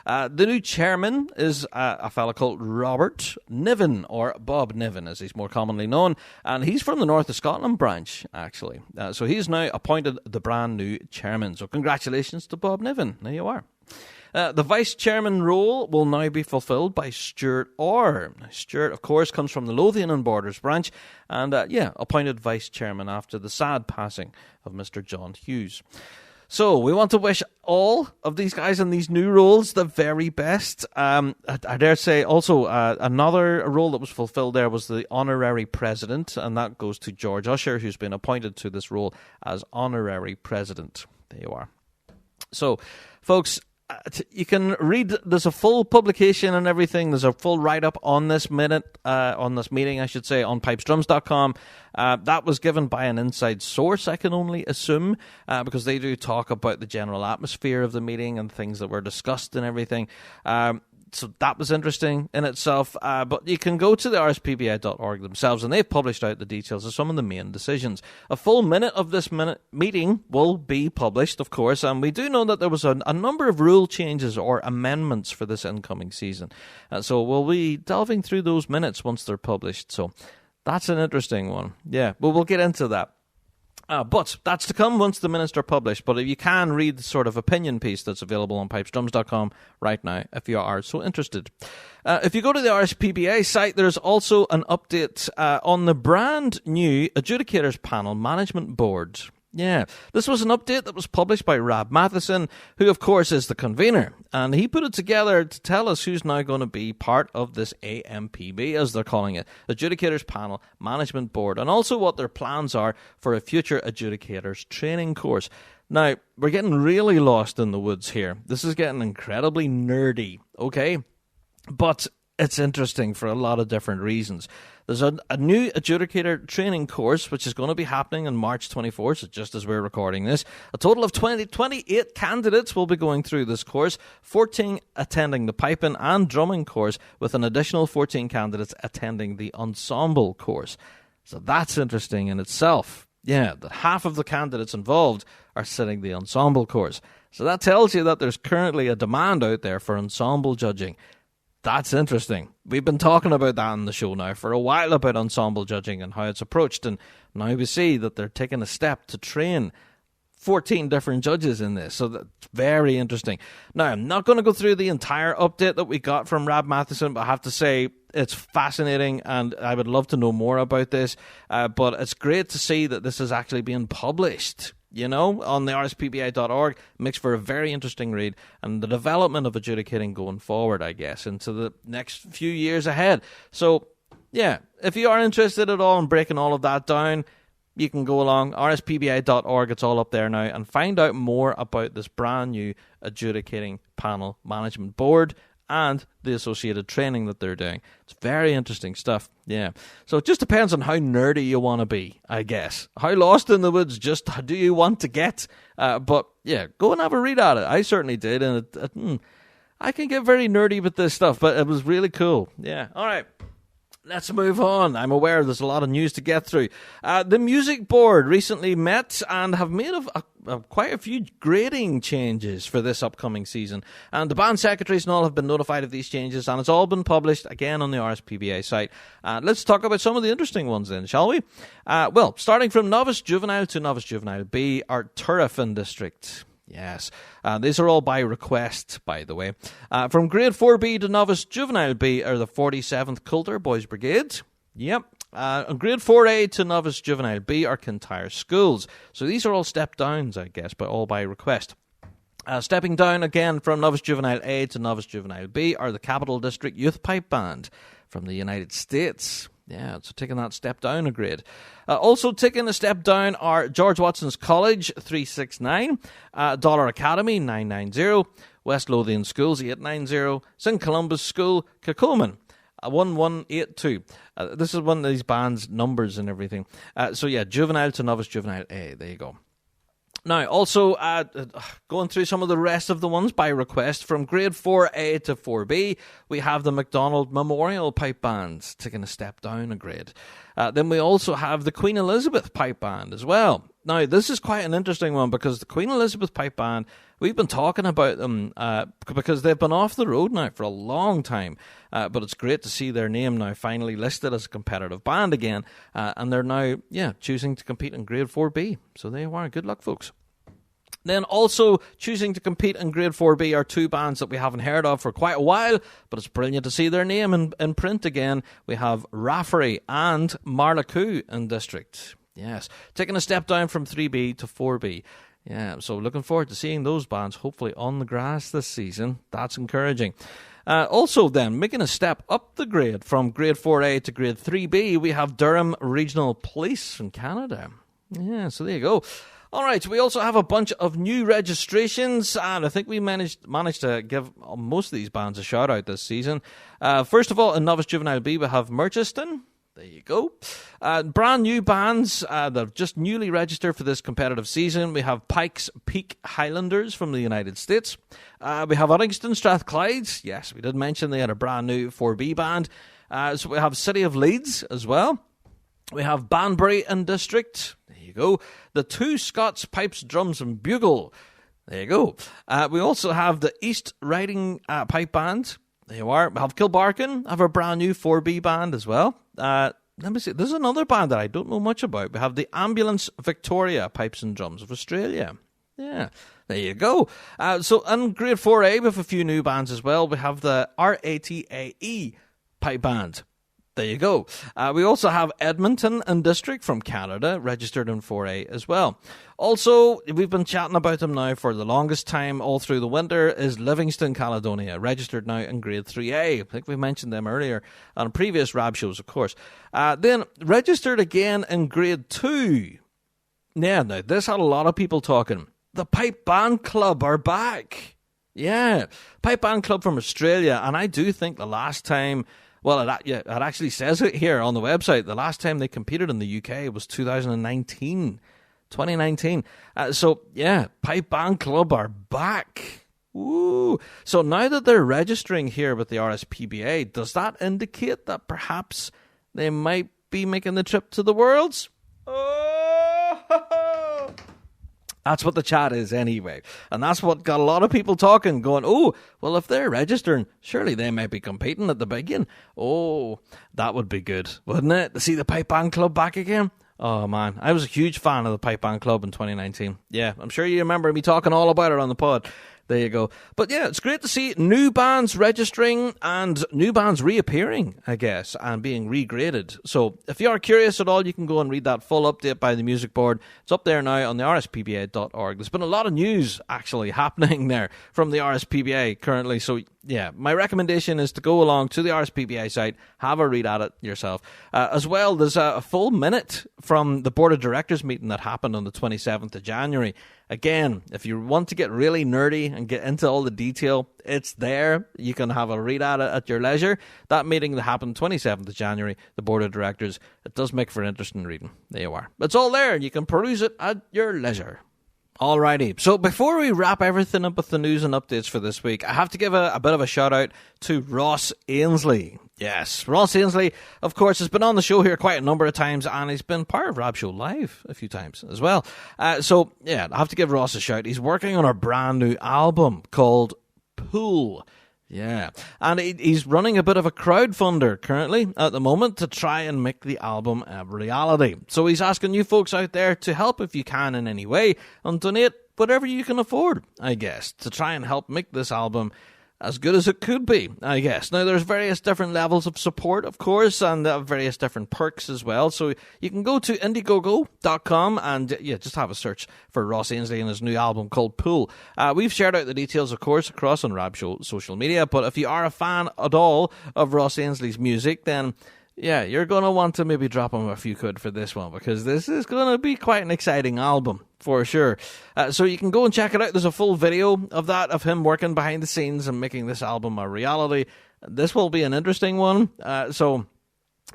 A: The new chairman is a fellow called Robert Niven, or Bob Niven, as he's more commonly known, and he's from the North of Scotland branch, actually. So he's now appointed the brand new chairman. So congratulations to Bob Niven. There you are. The vice chairman role will now be fulfilled by Stuart Orr. Stuart, of course, comes from the Lothian and Borders branch and, appointed vice chairman after the sad passing of Mr. John Hughes. So we want to wish all of these guys in these new roles the very best. I dare say also another role that was fulfilled there was the honorary president, and that goes to George Usher, who's been appointed to this role as honorary president. There you are. So, folks, you can read, there's a full publication and everything. There's a full write-up on this meeting, on pipesdrums.com. That was given by an inside source, I can only assume, because they do talk about the general atmosphere of the meeting and things that were discussed and everything. So that was interesting in itself. But you can go to the rspba.org themselves, and they've published out the details of some of the main decisions. A full minute of this meeting will be published, of course, and we do know that there was a number of rule changes or amendments for this incoming season. So we'll be delving through those minutes once they're published. So that's an interesting one. Yeah, but we'll get into that. But that's to come once the minutes are published. But if you can read the sort of opinion piece that's available on pipesdrums.com right now, if you are so interested. If you go to the RSPBA site, there's also an update on the brand new Adjudicators Panel Management Board. Yeah, this was an update that was published by Rab Matheson, who of course is the convener, and he put it together to tell us who's now going to be part of this AMPB, as they're calling it, Adjudicators Panel Management Board, and also what their plans are for a future Adjudicators training course. Now, we're getting really lost in the woods here. This is getting incredibly nerdy, okay? But it's interesting for a lot of different reasons. There's a new adjudicator training course, which is going to be happening on March 24th, so just as we're recording this. A total of 28 candidates will be going through this course, 14 attending the piping and drumming course, with an additional 14 candidates attending the ensemble course. So that's interesting in itself. Yeah, that half of the candidates involved are sitting the ensemble course. So that tells you that there's currently a demand out there for ensemble judging. That's interesting. We've been talking about that on the show now for a while, about ensemble judging and how it's approached, and now we see that they're taking a step to train 14 different judges in this, so that's very interesting. Now, I'm not going to go through the entire update that we got from Rab Matheson, but I have to say it's fascinating, and I would love to know more about this, but it's great to see that this is actually being published, you know, on the rspba.org. Makes for a very interesting read, and the development of adjudicating going forward, I guess, into the next few years ahead. So yeah, if you are interested at all in breaking all of that down, you can go along, rspbi.org, it's all up there now, and find out more about this brand new adjudicating panel management board and the associated training that they're doing. It's very interesting stuff, yeah. So it just depends on how nerdy you want to be, I guess. How lost in the woods just do you want to get? But yeah, go and have a read at it. I certainly did, and I can get very nerdy with this stuff, but it was really cool. Yeah, all right. Let's move on. I'm aware there's a lot of news to get through. The music board recently met and have made quite a few grading changes for this upcoming season. And the band secretaries and all have been notified of these changes, and it's all been published again on the RSPBA site. Let's talk about some of the interesting ones then, shall we? Well, starting from Novice Juvenile to Novice Juvenile B, our Turriffin district. Yes, these are all by request, by the way. From Grade 4B to Novice Juvenile B are the 47th Coulter Boys Brigade. Yep. Grade 4A to Novice Juvenile B are Kintyre Schools. So these are all step downs, I guess, but all by request. Stepping down again from Novice Juvenile A to Novice Juvenile B are the Capital District Youth Pipe Band from the United States. Yeah, so taking that step down a grade. Also taking a step down are George Watson's College, 369, Dollar Academy, 990, West Lothian Schools, 890, St. Columba's School, Kilcolman, 1182. This is one of these bands' numbers and everything. So yeah, Juvenile to Novice Juvenile A, there you go. Now, also, going through some of the rest of the ones by request, from Grade 4A to 4B, we have the MacDonald Memorial Pipe Band, taking a step down a grade. Then we also have the Queen Elizabeth Pipe Band as well. Now, this is quite an interesting one, because the Queen Elizabeth Pipe Band, we've been talking about them because they've been off the road now for a long time. But it's great to see their name now finally listed as a competitive band again. And they're now, choosing to compete in Grade 4B. So there you are. Good luck, folks. Then also choosing to compete in Grade 4B are two bands that we haven't heard of for quite a while, but it's brilliant to see their name in print again. We have Rafferty and Marlaku in District. Yes, taking a step down from 3B to 4B. Yeah, so looking forward to seeing those bands hopefully on the grass this season. That's encouraging. Also then, making a step up the grade from Grade 4A to Grade 3B, we have Durham Regional Police from Canada. Yeah, so there you go. All right, we also have a bunch of new registrations, and I think we managed to give most of these bands a shout-out this season. First of all, in Novice Juvenile B, we have Merchiston. There you go. Brand new bands that have just newly registered for this competitive season. We have Pikes Peak Highlanders from the United States. We have Uddingston Strathclyde. Yes, we did mention they had a brand new 4B band. So we have City of Leeds as well. We have Banbury in District. There you go. The Two Scots Pipes, Drums and Bugle. There you go. We also have the East Riding Pipe Band. There you are. We have Kilbarkin. Have a brand new 4B band as well. Let me see. There's another band that I don't know much about. We have the Ambulance Victoria Pipes and Drums of Australia. Yeah, there you go. So in Grade 4A, we have a few new bands as well. We have the RATAE Pipe Band. There you go. We also have Edmonton and District from Canada, registered in 4A as well. Also, we've been chatting about them now for the longest time, all through the winter, is Livingston, Caledonia, registered now in Grade 3A. I think we mentioned them earlier on previous Rab shows, of course. Then, registered again in Grade 2. Yeah, now, this had a lot of people talking. The Pipe Band Club are back. Yeah, Pipe Band Club from Australia, and I do think the last time... Well, it actually says it here on the website. The last time they competed in the UK was 2019. So, yeah, Pipe Band Club are back. Woo! So now that they're registering here with the RSPBA, does that indicate that perhaps they might be making the trip to the Worlds? Oh! That's what the chat is anyway. And that's what got a lot of people talking, going, oh, well, if they're registering, surely they might be competing at the beginning. Oh, that would be good, wouldn't it? To see the Pipe Band Club back again. Oh, man. I was a huge fan of the Pipe Band Club in 2019. Yeah, I'm sure you remember me talking all about it on the pod. there you go. But yeah, it's great to see new bands registering and new bands reappearing, I guess, and being regraded. So if you are curious at all, you can go and read that full update by the music board. It's up there now on the rspba.org. There's been a lot of news actually happening there from the RSPBA currently. So yeah, my recommendation is to go along to the RSPBA site, have a read at it yourself. As well, there's a full minute from the Board of Directors meeting that happened on the 27th of January. Again, if you want to get really nerdy and get into all the detail, it's there. You can have a read at it at your leisure. That meeting that happened 27th of January, the Board of Directors, it does make for interesting reading. There you are. It's all there. You can peruse it at your leisure. Alrighty, so before we wrap everything up with the news and updates for this week, I have to give a bit of a shout out to Ross Ainsley. Yes, Ross Ainsley, of course, has been on the show here quite a number of times, and he's been part of Rab Show Live a few times as well. So, yeah, I have to give Ross a shout. He's working on a brand new album called Pool. Yeah, and he's running a bit of a crowdfunder currently at the moment to try and make the album a reality. So he's asking you folks out there to help if you can in any way and donate whatever you can afford, I guess, to try and help make this album as good as it could be, I guess. Now, there's various different levels of support, of course, and various different perks as well. So you can go to indiegogo.com and, yeah, just have a search for Ross Ainsley and his new album called Pool. We've shared out the details, of course, across on Rab Show social media, but if you are a fan at all of Ross Ainsley's music, then yeah, you're going to want to maybe drop him a few quid for this one, because this is going to be quite an exciting album, for sure. So you can go and check it out. There's a full video of that, of him working behind the scenes and making this album a reality. This will be an interesting one. So,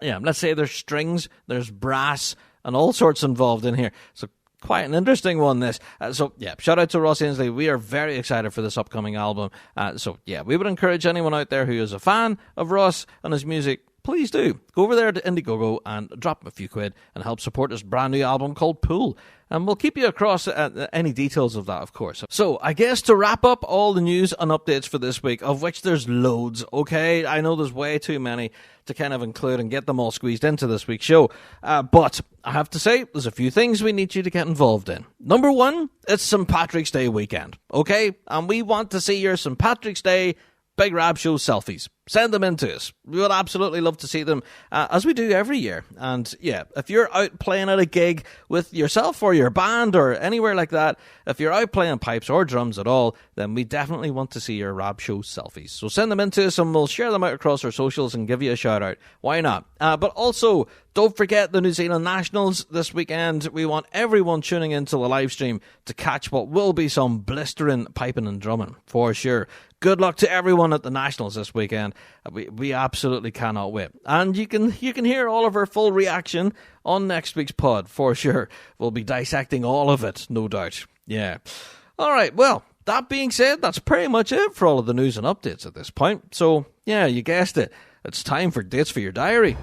A: yeah, let's say there's strings, there's brass, and all sorts involved in here. So quite an interesting one, this. So, yeah, shout out to Ross Ainsley. We are very excited for this upcoming album. So, yeah, we would encourage anyone out there who is a fan of Ross and his music, please do. Go over there to Indiegogo and drop him a few quid and help support this brand new album called Pool. And we'll keep you across any details of that, of course. So, I guess to wrap up all the news and updates for this week, of which there's loads, okay? I know there's way too many to kind of include and get them all squeezed into this week's show. But I have to say, there's a few things we need you to get involved in. Number one, it's St. Patrick's Day weekend, okay? And we want to see your St. Patrick's Day Big Rab Show selfies. Send them in to us. We would absolutely love to see them, as we do every year. And yeah, if you're out playing at a gig with yourself or your band or anywhere like that, if you're out playing pipes or drums at all, then we definitely want to see your Rab Show selfies. So send them in to us and we'll share them out across our socials and give you a shout out. Why not? But also, don't forget the New Zealand Nationals this weekend. We want everyone tuning into the live stream to catch what will be some blistering piping and drumming, for sure. Good luck to everyone at the Nationals this weekend. We absolutely cannot wait. And you can hear all of our full reaction on next week's pod, for sure. We'll be dissecting all of it, no doubt. Yeah. All right, well, that being said, that's pretty much it for all of the news and updates at this point. So, yeah, you guessed it. It's time for Dates for Your Diary.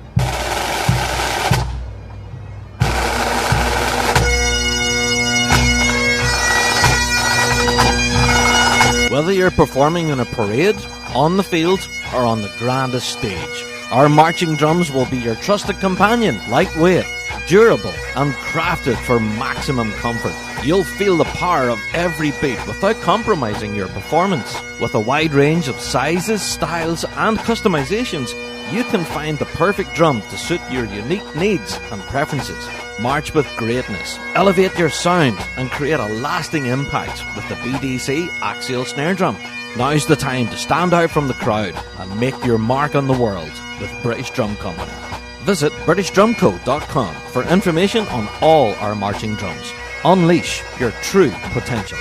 A: Whether you're performing in a parade, on the field, or on the grandest stage, our marching drums will be your trusted companion, lightweight, durable, and crafted for maximum comfort. You'll feel the power of every beat without compromising your performance. With a wide range of sizes, styles, and customizations, you can find the perfect drum to suit your unique needs and preferences. March with greatness, elevate your sound, and create a lasting impact with the BDC Axial Snare Drum. Now's the time to stand out from the crowd and make your mark on the world with British Drum Company. Visit BritishDrumCo.com for information on all our marching drums. Unleash your true potential.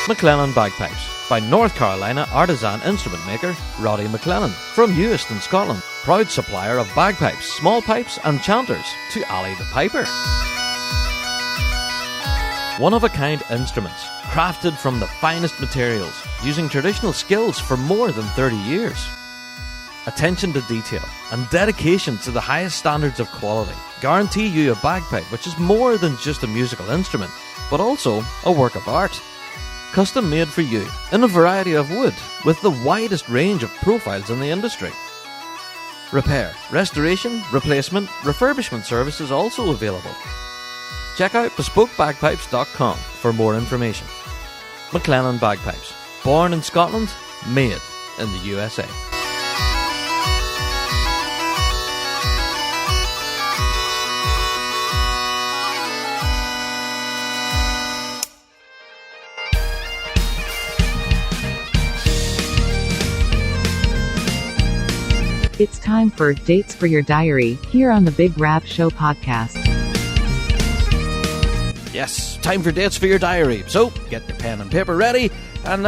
A: McLennan Bagpipes by North Carolina artisan instrument maker Roddy McLennan from Euston, Scotland. Proud supplier of bagpipes, small pipes and chanters to Ali the Piper. One-of-a-kind instruments, crafted from the finest materials, using traditional skills for more than 30 years. Attention to detail and dedication to the highest standards of quality guarantee you a bagpipe which is more than just a musical instrument, but also a work of art. Custom made for you in a variety of wood with the widest range of profiles in the industry. Repair, restoration, replacement, refurbishment services also available. Check out bespokebagpipes.com for more information. McLennan Bagpipes. Born in Scotland, made in the USA.
C: It's time for Dates for Your Diary, here on the Big Rab Show podcast.
A: Yes, time for Dates for Your Diary. So, get your pen and paper ready, and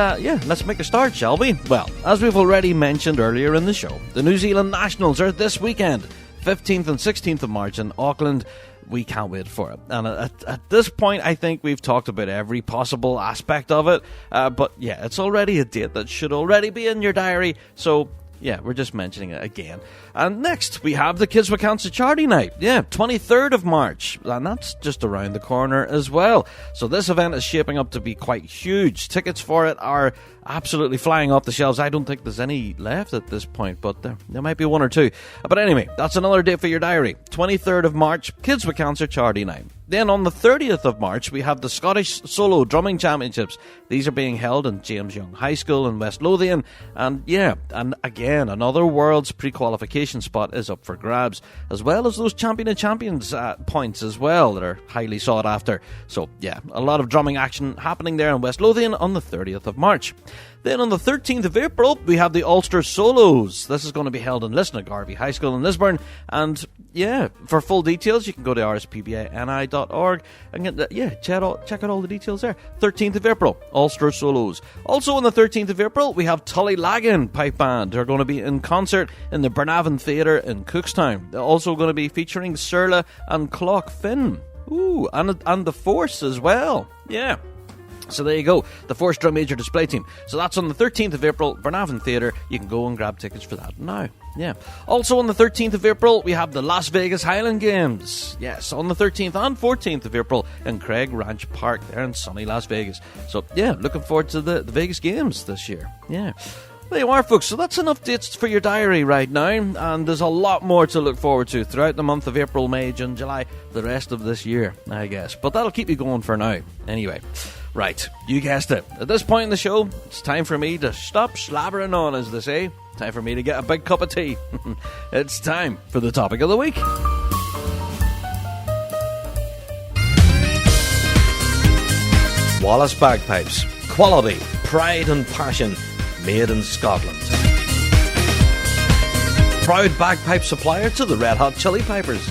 A: let's make a start, shall we? Well, as we've already mentioned earlier in the show, the New Zealand Nationals are this weekend, 15th and 16th of March in Auckland. We can't wait for it. And at this point, I think we've talked about every possible aspect of it, but yeah, it's already a date that should already be in your diary, so yeah, we're just mentioning it again. And next, we have the Kids with Cancer Charity Night. Yeah, 23rd of March. And that's just around the corner as well. So this event is shaping up to be quite huge. Tickets for it are absolutely flying off the shelves. I don't think there's any left at this point, but there might be one or two. But anyway, that's another date for your diary. 23rd of March, Kids with Cancer Charity Night. Then on the 30th of March, we have the Scottish Solo Drumming Championships. These are being held in James Young High School in West Lothian. And yeah, and again, another World's pre-qualification spot is up for grabs, as well as those Champion of Champions points as well that are highly sought after. So yeah, a lot of drumming action happening there in West Lothian on the 30th of March. Then on the 13th of April, we have the Ulster Solos. This is going to be held in Lisnagarvey High School in Lisburn. And yeah, for full details, you can go to rspbini.org and check out all the details there. 13th of April, Ulster Solos. Also on the 13th of April, we have Tullylagan Pipe Band, who are going to be in concert in the Burnavon Theatre in Cookstown. They're also going to be featuring Surla and Clock Finn. Ooh, and the Force as well. Yeah. So there you go, the Force Drum Major Display Team. So that's on the 13th of April, Burnavon Theatre. You can go and grab tickets for that now. Yeah. Also on the 13th of April, we have the Las Vegas Highland Games. Yes, on the 13th and 14th of April in Craig Ranch Park there in sunny Las Vegas. So yeah, looking forward to the Vegas Games this year. Yeah. There you are, folks. So that's enough dates for your diary right now, and there's a lot more to look forward to throughout the month of April, May, June, July, the rest of this year, I guess. But that'll keep you going for now. Anyway, right, you guessed it. At this point in the show, it's time for me to stop slabbering on, as they say. Time for me to get a big cup of tea. It's time for the topic of the week. Wallace Bagpipes. Quality, pride and passion. Made in Scotland. Proud bagpipe supplier to the Red Hot Chili Pipers.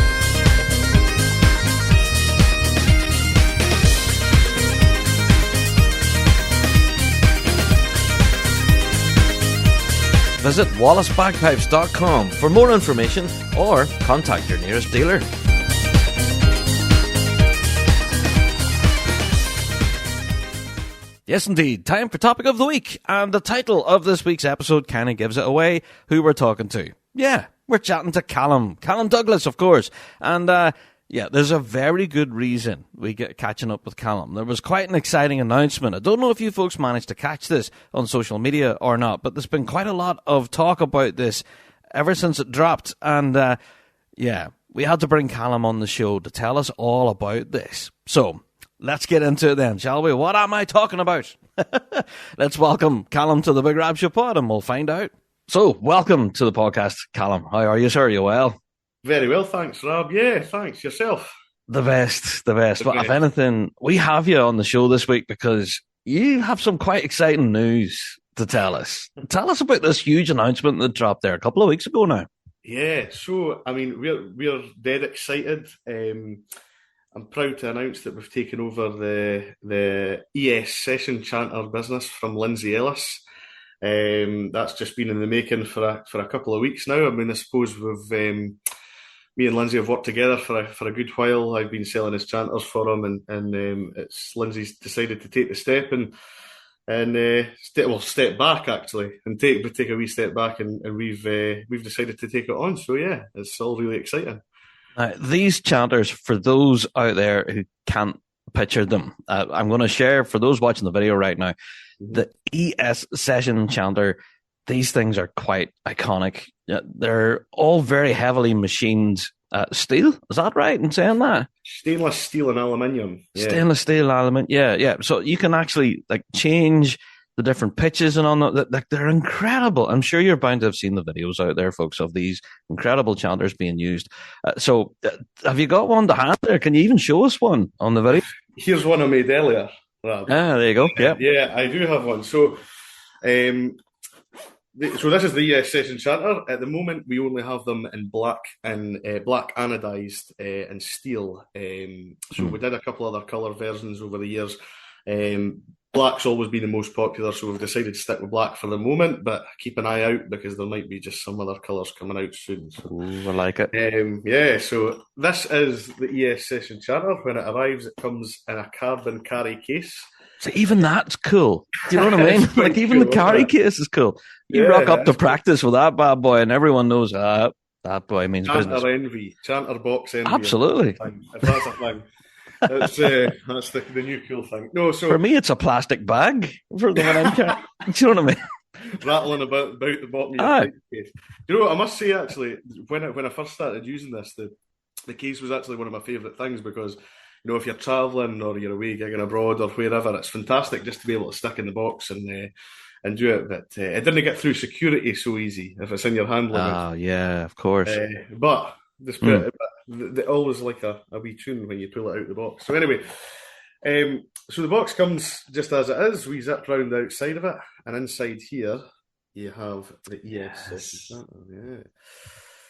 A: Visit wallacebagpipes.com for more information or contact your nearest dealer. Yes, indeed. Time for Topic of the Week. And the title of this week's episode kind of gives it away who we're talking to. Yeah, we're chatting to Callum. Callum Douglas, of course. And, there's a very good reason we get catching up with Callum. There was quite an exciting announcement. I don't know if you folks managed to catch this on social media or not, but there's been quite a lot of talk about this ever since it dropped. And, we had to bring Callum on the show to tell us all about this. So, let's get into it then, shall we? What am I talking about? Let's welcome Callum to the Big Rab Show pod and we'll find out. So, welcome to the podcast, Callum. How are you, sir? Are you well?
D: Very well, thanks, Rob. Yeah, thanks. Yourself?
A: The best. Well, if anything, we have you on the show this week because you have some quite exciting news to tell us. Tell us about this huge announcement that dropped there a couple of weeks ago now.
D: Yeah, so, I mean, we're dead excited. I'm proud to announce that we've taken over the ES Session Chanter business from Lindsay Ellis. That's just been in the making for a couple of weeks now. I mean, I suppose me and Lindsay have worked together for a good while. I've been selling his chanters for him, and it's Lindsay's decided to take the step and step back actually, and take a wee step back, and we've decided to take it on. So yeah, it's all really exciting.
A: These chanters, for those out there who can't picture them, I'm going to share for those watching the video right now. The ES Session Chanter these things are quite iconic. They're all very heavily machined steel. Is that right in saying that?
D: Stainless steel and aluminium. Yeah.
A: Stainless steel, aluminium. Yeah. So you can actually change the different pitches and on that. They're incredible. I'm sure you're bound to have seen the videos out there, folks, of these incredible chanters being used. So have you got one to hand there? Can you even show us one on the video?
D: Here's one I made earlier, Rab.
A: There you go. Yeah.
D: Yeah, I do have one. So, so this is the ES Session Chanter. At the moment, we only have them in black and black anodized and steel. So we did a couple other colour versions over the years. Black's always been the most popular, so we've decided to stick with black for the moment, but keep an eye out because there might be just some other colours coming out soon. So,
A: ooh, I like it.
D: Yeah, so this is the ES Session Chanter. When it arrives, it comes in a carbon carry case.
A: So even that's cool. Do you know what I mean? Like even
D: cool,
A: the carry case is cool. You rock up to practice with that bad boy and everyone knows that boy means
D: Chanter
A: business.
D: envy, Chanter box envy.
A: Absolutely.
D: If that's a thing. That's the new cool thing. No, so
A: for me, it's a plastic bag for the one I'm carrying. Do you know what I mean?
D: Rattling about the bottom of your case. You know what I must say? Actually, when I first started using this, the case was actually one of my favourite things because if you're travelling or you're away gigging abroad or wherever, it's fantastic just to be able to stick in the box and do it. But it didn't get through security so easy if it's in your hand.
A: Yeah, of course.
D: But they always like a wee tune when you pull it out of the box. So anyway, so the box comes just as it is. We zip round the outside of it, and inside here you have the ES. Yeah.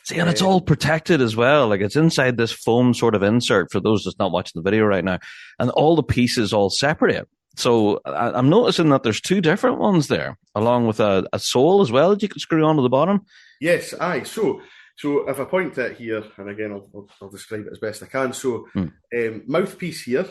A: See, and it's all protected as well. Like it's inside this foam sort of insert for those that's not watching the video right now, and all the pieces all separate. So I'm noticing that there's two different ones there, along with a sole as well that you can screw onto the bottom.
D: Yes, aye. So if I point it here, and again I'll describe it as best I can. So mouthpiece here,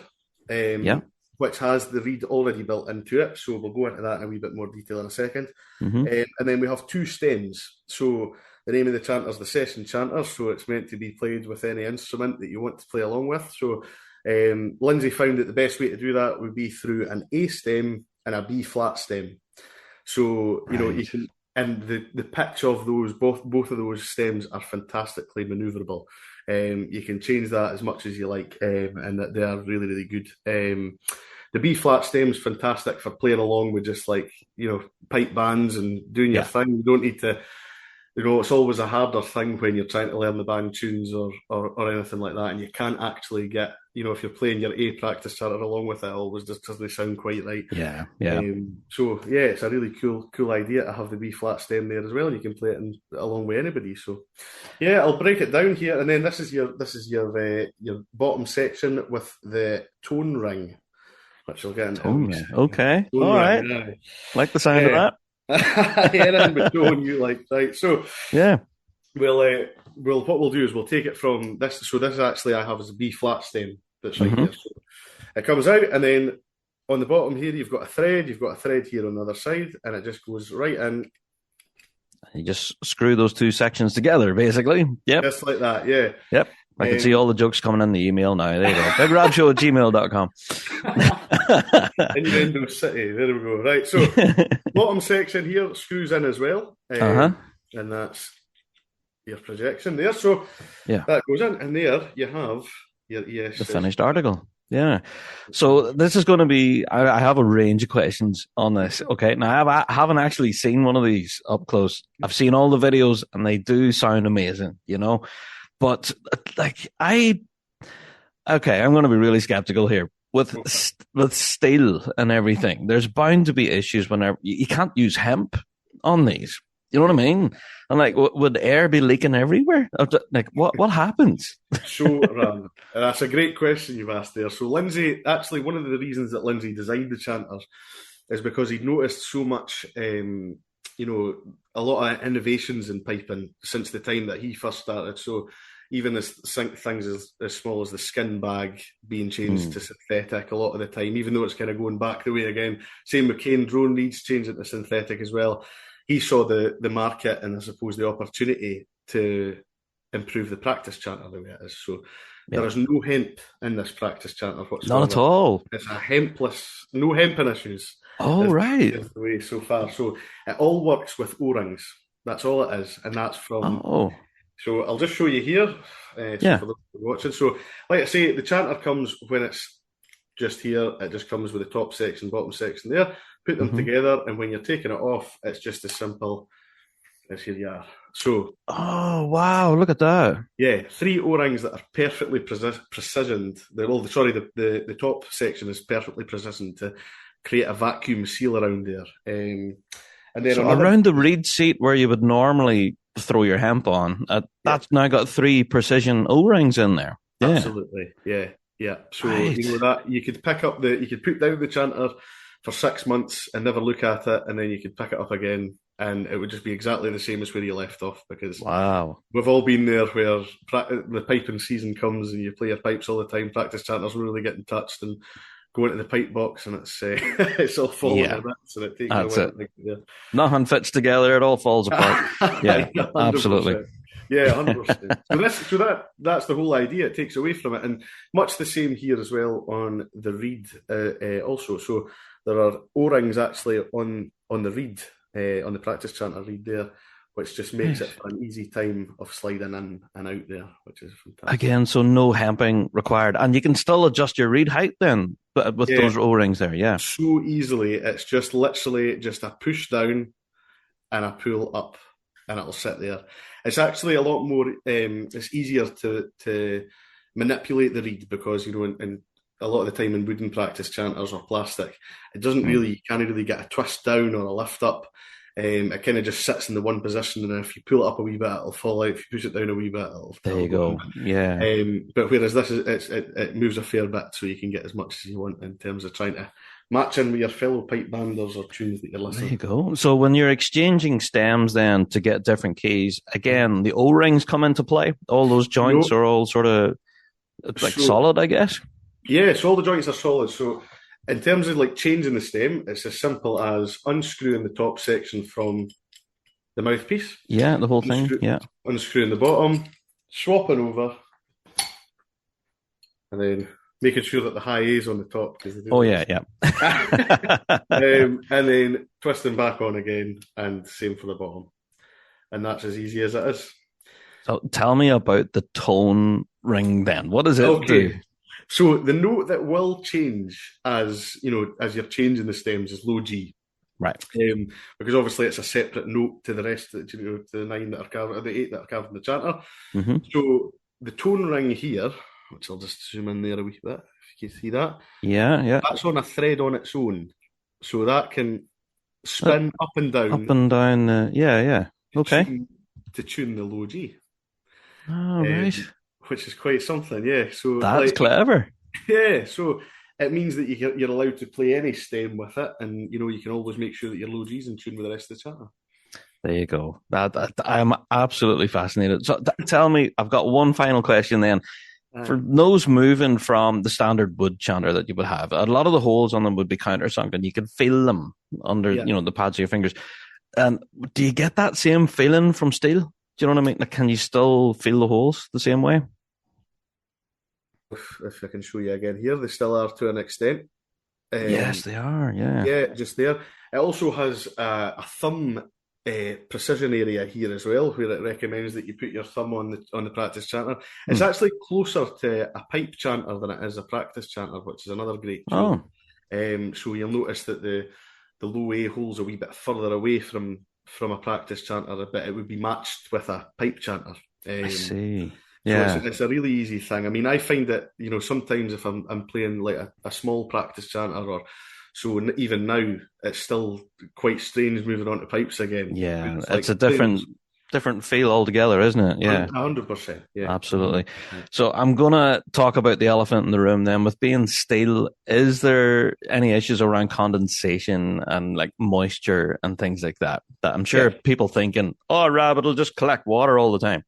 D: which has the reed already built into it. So we'll go into that in a wee bit more detail in a second. And then we have two stems. So the name of the chanter is the Session Chanter, so it's meant to be played with any instrument that you want to play along with. So Lindsay found that the best way to do that would be through an A stem and a B flat stem. So you can, and the pitch of those both of those stems are fantastically manoeuvrable. You can change that as much as you like, and that they are really, really good. The B flat stem is fantastic for playing along with just pipe bands and doing your thing. You don't need to. It's always a harder thing when you're trying to learn the band tunes or anything like that, and you can't actually get, if you're playing your A practice chanter along with it, always just doesn't sound quite right.
A: Yeah.
D: So it's a really cool idea to have the B flat stem there as well, and you can play it along with anybody. So yeah, I'll break it down here, and then this is your bottom section with the tone ring, which I'll get into.
A: Tone ring. Okay, all right. Yeah. Like the sound of that.
D: Anything but tone you like, right? So
A: yeah,
D: we'll what we'll do is we'll take it from this. So this is actually I have as a B flat stem that's right here. So it comes out, and then on the bottom here you've got a thread. You've got a thread here on the other side, and it just goes right in.
A: You just screw those two sections together, basically. Yep,
D: just like that. Yeah.
A: Yep. I can see all the jokes coming in the email now. There you go. bigrabshow@gmail.com.
D: Innuendo City. There we go. Right. So bottom section here screws in as well. And that's your projection there. So that goes in. And there you have your
A: the finished article. Yeah. So this is going to be, I have a range of questions on this. Okay. Now I haven't actually seen one of these up close. I've seen all the videos and they do sound amazing, But I'm going to be really skeptical here with steel and everything. There's bound to be issues whenever you can't use hemp on these. You know what I mean? And would air be leaking everywhere? What happens?
D: So, that's a great question you've asked there. So, Lindsay, actually, one of the reasons that Lindsay designed the chanters is because he'd noticed so much, a lot of innovations in piping since the time that he first started. So, even things as small as the skin bag being changed to synthetic a lot of the time, even though it's kind of going back the way again. Same with cane drone reeds changing to synthetic as well. He saw the market and I suppose the opportunity to improve the practice chanter the way it is. So there is no hemp in this practice chanter whatsoever.
A: Not at all.
D: It's a hempless, no hemping issues.
A: Oh, right.
D: Just the way so far. So it all works with O-rings. That's all it is, and that's from.
A: Oh,
D: So I'll just show you here. So
A: yeah.
D: for those who are watching, so like I say, the chanter comes when it's just here. It just comes with the top section, bottom section there. Put them
A: Hmm.
D: together, and when you're taking it off, it's just as simple as here you are. So
A: Oh, wow. Look at that.
D: yeah, three O-rings that are perfectly precisioned. The top section is perfectly precisioned to create a vacuum seal around there. And then
A: So
D: another,
A: around the reed seat where you would normally throw your hemp on,
D: yeah,
A: that's now got three precision O-rings in there. Yeah.
D: absolutely, yeah, yeah. So
A: Right.
D: that you could you could put down the chanter for 6 months and never look at it, and then you could pick it up again, and it would just be exactly the same as where you left off because
A: Wow.
D: we've all been there where the piping season comes and you play your pipes all the time. Practice chanters really getting touched and go into the pipe box and it's it's all falling
A: Yeah,
D: to bits and it takes a
A: that's
D: while
A: it.
D: to get there.
A: Nothing fits together. It all falls apart. Yeah,
D: Yeah,
A: absolutely.
D: 100%. Yeah, 100%. That's the whole idea. It takes away from it, and much the same here as well on the reed. Also, so there are O-rings actually on the reed, on the practice chanter reed there, which just makes it
A: Right.
D: for an easy time of sliding in and out there, which is fantastic.
A: Again, so no hemping required. And you can still adjust your reed height then, but with
D: Yeah,
A: those O-rings there. Yeah.
D: so easily. It's just literally just a push down and a pull up, and it'll sit there. It's actually a lot more. It's easier to manipulate the reed because in a lot of the time in wooden practice chanters or plastic, it doesn't
A: Right.
D: really you can't really get a twist down or a lift up. It kind of just sits in the one position, and if you pull it up a wee bit, it'll fall out. If you push it down a wee bit,
A: There
D: it'll
A: you
D: go in.
A: go. Yeah.
D: But whereas this it moves a fair bit, so you can get as much as you want in terms of trying to match in with your fellow pipe banders or tunes that you're
A: There
D: listening
A: you
D: to.
A: go. So when you're exchanging stems then to get different keys, again, the O-rings come into play. All those joints
D: No,
A: are all sort of like
D: so
A: solid, I guess.
D: yeah, so all the joints are solid. So in terms of like changing the stem, it's as simple as unscrewing the top section from the mouthpiece,
A: Yeah, the whole thing.
D: unscrew,
A: Yeah.
D: unscrewing the bottom, swapping over, and then making sure that the high A is on the top because they do
A: Oh,
D: like
A: yeah,
D: that.
A: yeah.
D: And then twisting back on again, and same for the bottom. And that's as easy as it is.
A: So tell me about the tone ring then. What does it do?
D: Okay. So the note that will change as as you're changing the stems is low G.
A: Right.
D: Because obviously it's a separate note to the rest to the nine that are carved, or the eight that are carved in the chanter.
A: Hmm.
D: So the tone ring here, which I'll just zoom in there a wee bit, if you can see that,
A: Yeah, yeah.
D: that's on a thread on its own. So that can
A: Uh,
D: spin up and down
A: Up and down. Yeah, yeah. Okay.
D: to tune the low G,
A: All right.
D: which is quite something, yeah. So
A: That's clever.
D: yeah, so it means that you're allowed to play any stem with it, and you can always make sure that your low G's in tune with the rest of the chanter.
A: There you go. I'm absolutely fascinated. So tell me, I've got one final question then. For those moving from the standard wood chanter that you would have, a lot of the holes on them would be countersunk, and you can feel them under,
D: Yeah.
A: the pads of your fingers. And do you get that same feeling from steel? Do you know what I mean? Like, can you still feel the holes the same way?
D: If I can show you again here, they still are to an extent.
A: Yes, they are. Yeah.
D: Yeah, just there. It also has a thumb precision area here as well, where it recommends that you put your thumb on the practice chanter. It's actually closer to a pipe chanter than it is a practice chanter, which is another great tool. So you'll notice that the low A hole's a wee bit further away from a practice chanter, but it would be matched with a pipe chanter.
A: I see.
D: So
A: Yeah.
D: it's a really easy thing. I mean, I find that sometimes if I'm playing like a small practice chanter, or so even now, it's still quite strange moving on to pipes again.
A: Yeah.
D: It's
A: It's
D: like
A: a different feel altogether, isn't it? Yeah.
D: 100%. Yeah,
A: Absolutely. So I'm going to talk about the elephant in the room then. With being steel, is there any issues around condensation and like moisture and things like that? That I'm sure
D: Yeah.
A: people thinking, oh, Rab, it'll just collect water all the time.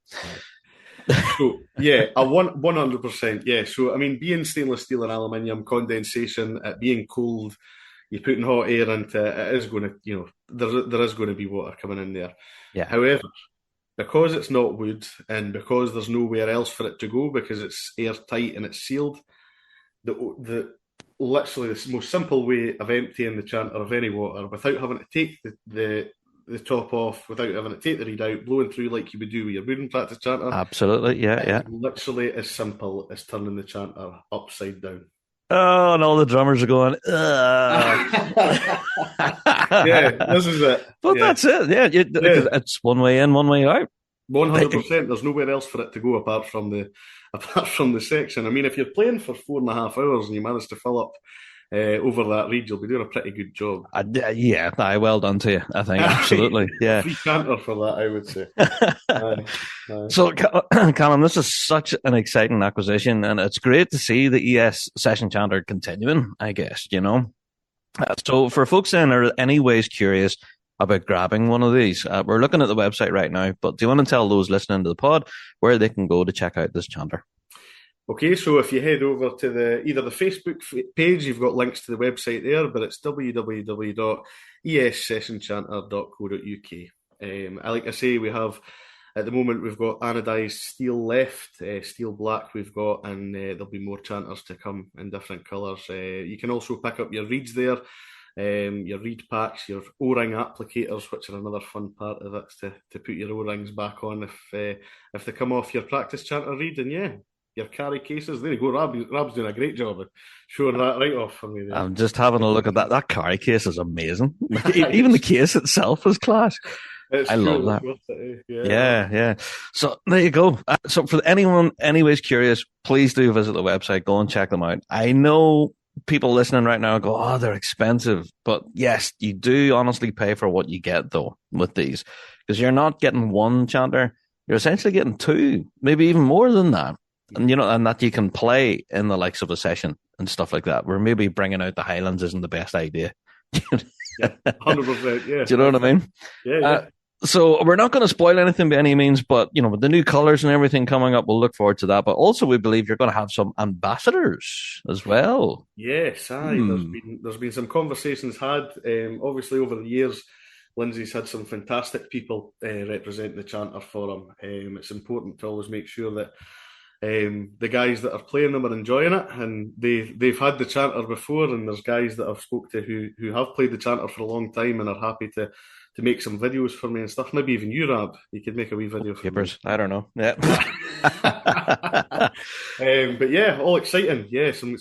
D: So yeah, 100%. Yeah. So I mean, being stainless steel and aluminium, condensation, it being cold, you're putting hot air into it, it is going to, there is going to be water coming in there.
A: Yeah.
D: However, because it's not wood and because there's nowhere else for it to go because it's airtight and it's sealed, the literally the most simple way of emptying the chanter of any water without having to take the top off, without having to take the reed out, blowing through like you would do with your wooden practice chanter.
A: Absolutely, yeah.
D: It's literally as simple as turning the chanter upside down.
A: Oh, and all the drummers are going,
D: Yeah, this is it.
A: But that's it, yeah. It's one way in, one way out.
D: 100%. There's nowhere else for it to go apart from the section. I mean, if you're playing for 4.5 hours and you manage to fill up over that reed, you'll be doing a pretty good job.
A: Well done to you, I think. Absolutely, yeah.
D: Free canter for that, I would say.
A: So, Callum, this is such an exciting acquisition, and it's great to see the ES session chanter continuing, I guess, you know. So, for folks in are anyways curious about grabbing one of these, we're looking at the website right now, but do you want to tell those listening to the pod where they can go to check out this chanter?
D: Okay, so if you head over to either the Facebook page, you've got links to the website there, but it's www.essessionchanter.co.uk. Like I say, we have, at the moment, we've got anodized steel left, steel black we've got, and there'll be more chanters to come in different colours. You can also pick up your reeds there, your reed packs, your O-ring applicators, which are another fun part of it, to put your O-rings back on if they come off your practice chanter reed, and yeah, your carry cases. There you go. Rab's doing a great job of showing that right off for me there.
A: I'm just having a look at that. That carry case is amazing. Even the case itself is class. I love that. Yeah. So there you go. So for anyone anyways curious, please do visit the website. Go and check them out. I know people listening right now go, oh, they're expensive. But yes, you do honestly pay for what you get, though, with these. Because you're not getting one chanter. You're essentially getting two, maybe even more than that. And, you know, and that you can play in the likes of a session and stuff like that, where maybe bringing out the Highlands isn't the best idea.
D: 100%, yeah.
A: Do you know what I mean?
D: Yeah.
A: So we're not going to spoil anything by any means, but, you know, with the new colours and everything coming up, we'll look forward to that. But also we believe you're going to have some ambassadors as well.
D: Yes, there's been some conversations had. Obviously, over the years, Lindsay's had some fantastic people representing the chanter for him. It's important to always make sure that the guys that are playing them are enjoying it, and they've had the chanter before, and there's guys that I've spoke to who have played the chanter for a long time and are happy to make some videos for me and stuff. Maybe even you, Rab, you could make a wee video for me.
A: I don't know. Yeah.
D: But yeah, all exciting. Yeah, some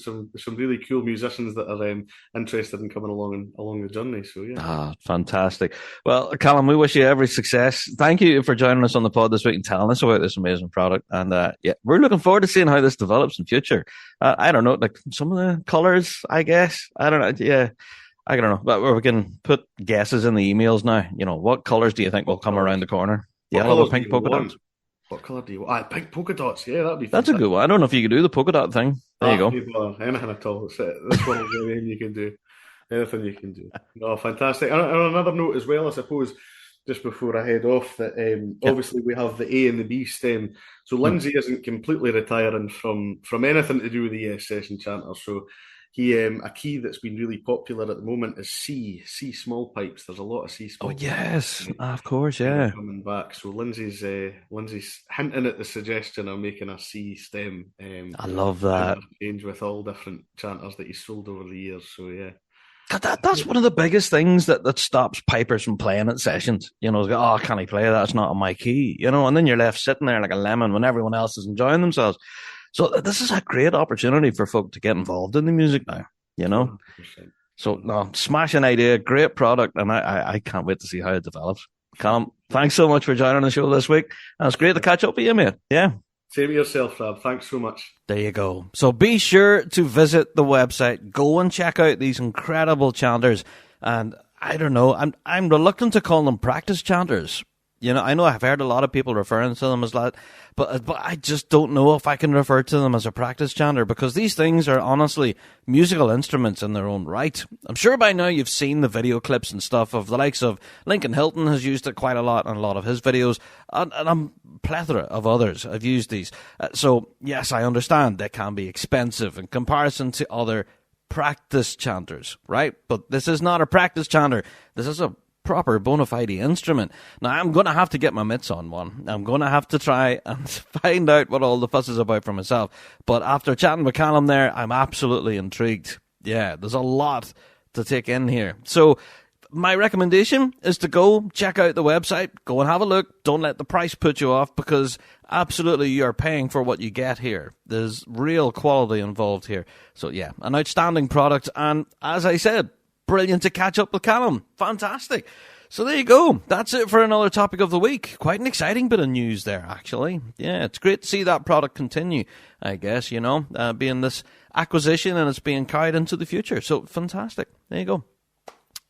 D: really cool musicians that are interested in coming along the journey. So yeah.
A: Fantastic. Well, Callum, we wish you every success. Thank you for joining us on the pod this week and telling us about this amazing product. And we're looking forward to seeing how this develops in future. I don't know, like some of the colours, I guess. I don't know. Yeah. I don't know, but we can put guesses in the emails now. You know, what colours do you think will come around the corner? Yellow with pink polka dots?
D: What colour do you want? Pink polka dots, yeah, that'd be
A: fantastic. That's a good one. I don't know if you could do the polka dot thing. There you go.
D: Anything at all. That's one of the anything you can do. Anything you can do. No, fantastic. And on another note as well, I suppose, just before I head off, that obviously we have the A and the B stem. So Lindsay isn't completely retiring from anything to do with the ES Session Chanter. So a key that's been really popular at the moment is C small pipes. There's a lot of C small.
A: Oh yes, of course, yeah.
D: Coming back, so Lindsay's hinting at the suggestion of making a C stem.
A: I love that.
D: Change with all different chanters that he's sold over the years. So yeah.
A: That's one of the biggest things that stops pipers from playing at sessions. You know, oh, can I play that? It's not on my key. You know, and then you're left sitting there like a lemon when everyone else is enjoying themselves. So this is a great opportunity for folk to get involved in the music now, you know? 100%. So, no, smashing idea, great product, and I can't wait to see how it develops. Callum, thanks so much for joining the show this week. And it's great to catch up with you, mate. Yeah.
D: Same to yourself, Rab. Thanks so much.
A: There you go. So be sure to visit the website. Go and check out these incredible chanters. And I don't know, I'm reluctant to call them practice chanters. You know, I know I've heard a lot of people referring to them as that, but I just don't know if I can refer to them as a practice chanter, because these things are honestly musical instruments in their own right. I'm sure by now you've seen the video clips and stuff of the likes of Lincoln Hilton has used it quite a lot in a lot of his videos, and a plethora of others have used these. So yes, I understand they can be expensive in comparison to other practice chanters, right? But this is not a practice chanter. This is a proper bona fide instrument. Now, I'm going to have to get my mitts on one. I'm going to have to try and find out what all the fuss is about for myself. But after chatting with Callum there, I'm absolutely intrigued. Yeah, there's a lot to take in here. So my recommendation is to go check out the website, go and have a look. Don't let the price put you off, because absolutely you are paying for what you get here. There's real quality involved here. So yeah, an outstanding product. And as I said, brilliant to catch up with Callum. Fantastic. So there you go. That's it for another topic of the week. Quite an exciting bit of news there, actually. Yeah, it's great to see that product continue, I guess, being this acquisition, and it's being carried into the future. So fantastic. There you go.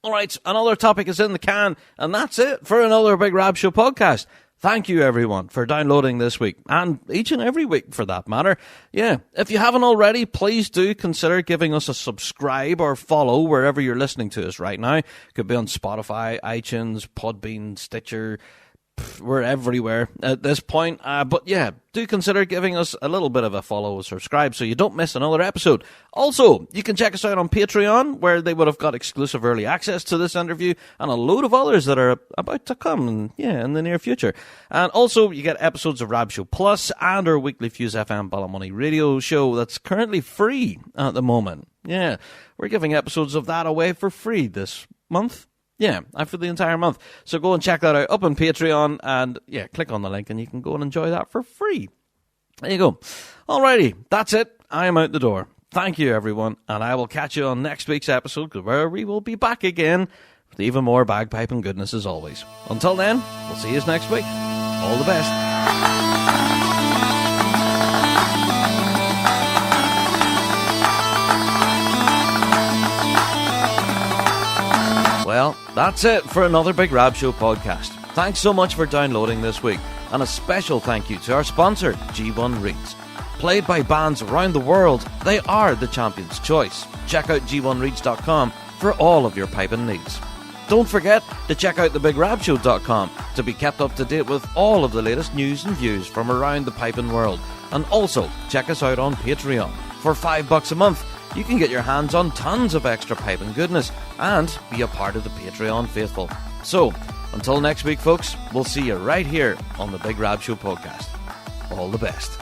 A: All right, another topic is in the can, and that's it for another Big Rab Show podcast. Thank you, everyone, for downloading this week, and each and every week, for that matter. Yeah, if you haven't already, please do consider giving us a subscribe or follow wherever you're listening to us right now. Could be on Spotify, iTunes, Podbean, Stitcher. We're everywhere at this point. But yeah, do consider giving us a little bit of a follow or subscribe so you don't miss another episode. Also, you can check us out on Patreon, where they would have got exclusive early access to this interview and a load of others that are about to come in the near future. And also, you get episodes of Rab Show Plus and our weekly Fuse FM Ballymoney radio show that's currently free at the moment. Yeah, we're giving episodes of that away for free this month. Yeah, for the entire month. So go and check that out up on Patreon, and yeah, click on the link and you can go and enjoy that for free. There you go. Alrighty, that's it. I am out the door. Thank you, everyone, and I will catch you on next week's episode, where we will be back again with even more bagpipe and goodness as always. Until then, we'll see you next week. All the best. Well, that's it for another Big Rab Show podcast. Thanks so much for downloading this week, and a special thank you to our sponsor, G1 Reeds. Played by bands around the world, they are the champion's choice. Check out g1reeds.com for all of your piping needs. Don't forget to check out thebigrabshow.com to be kept up to date with all of the latest news and views from around the piping world. And also, check us out on Patreon. For $5 a month, you can get your hands on tons of extra piping goodness and be a part of the Patreon faithful. So, until next week, folks, we'll see you right here on the Big Rab Show podcast. All the best.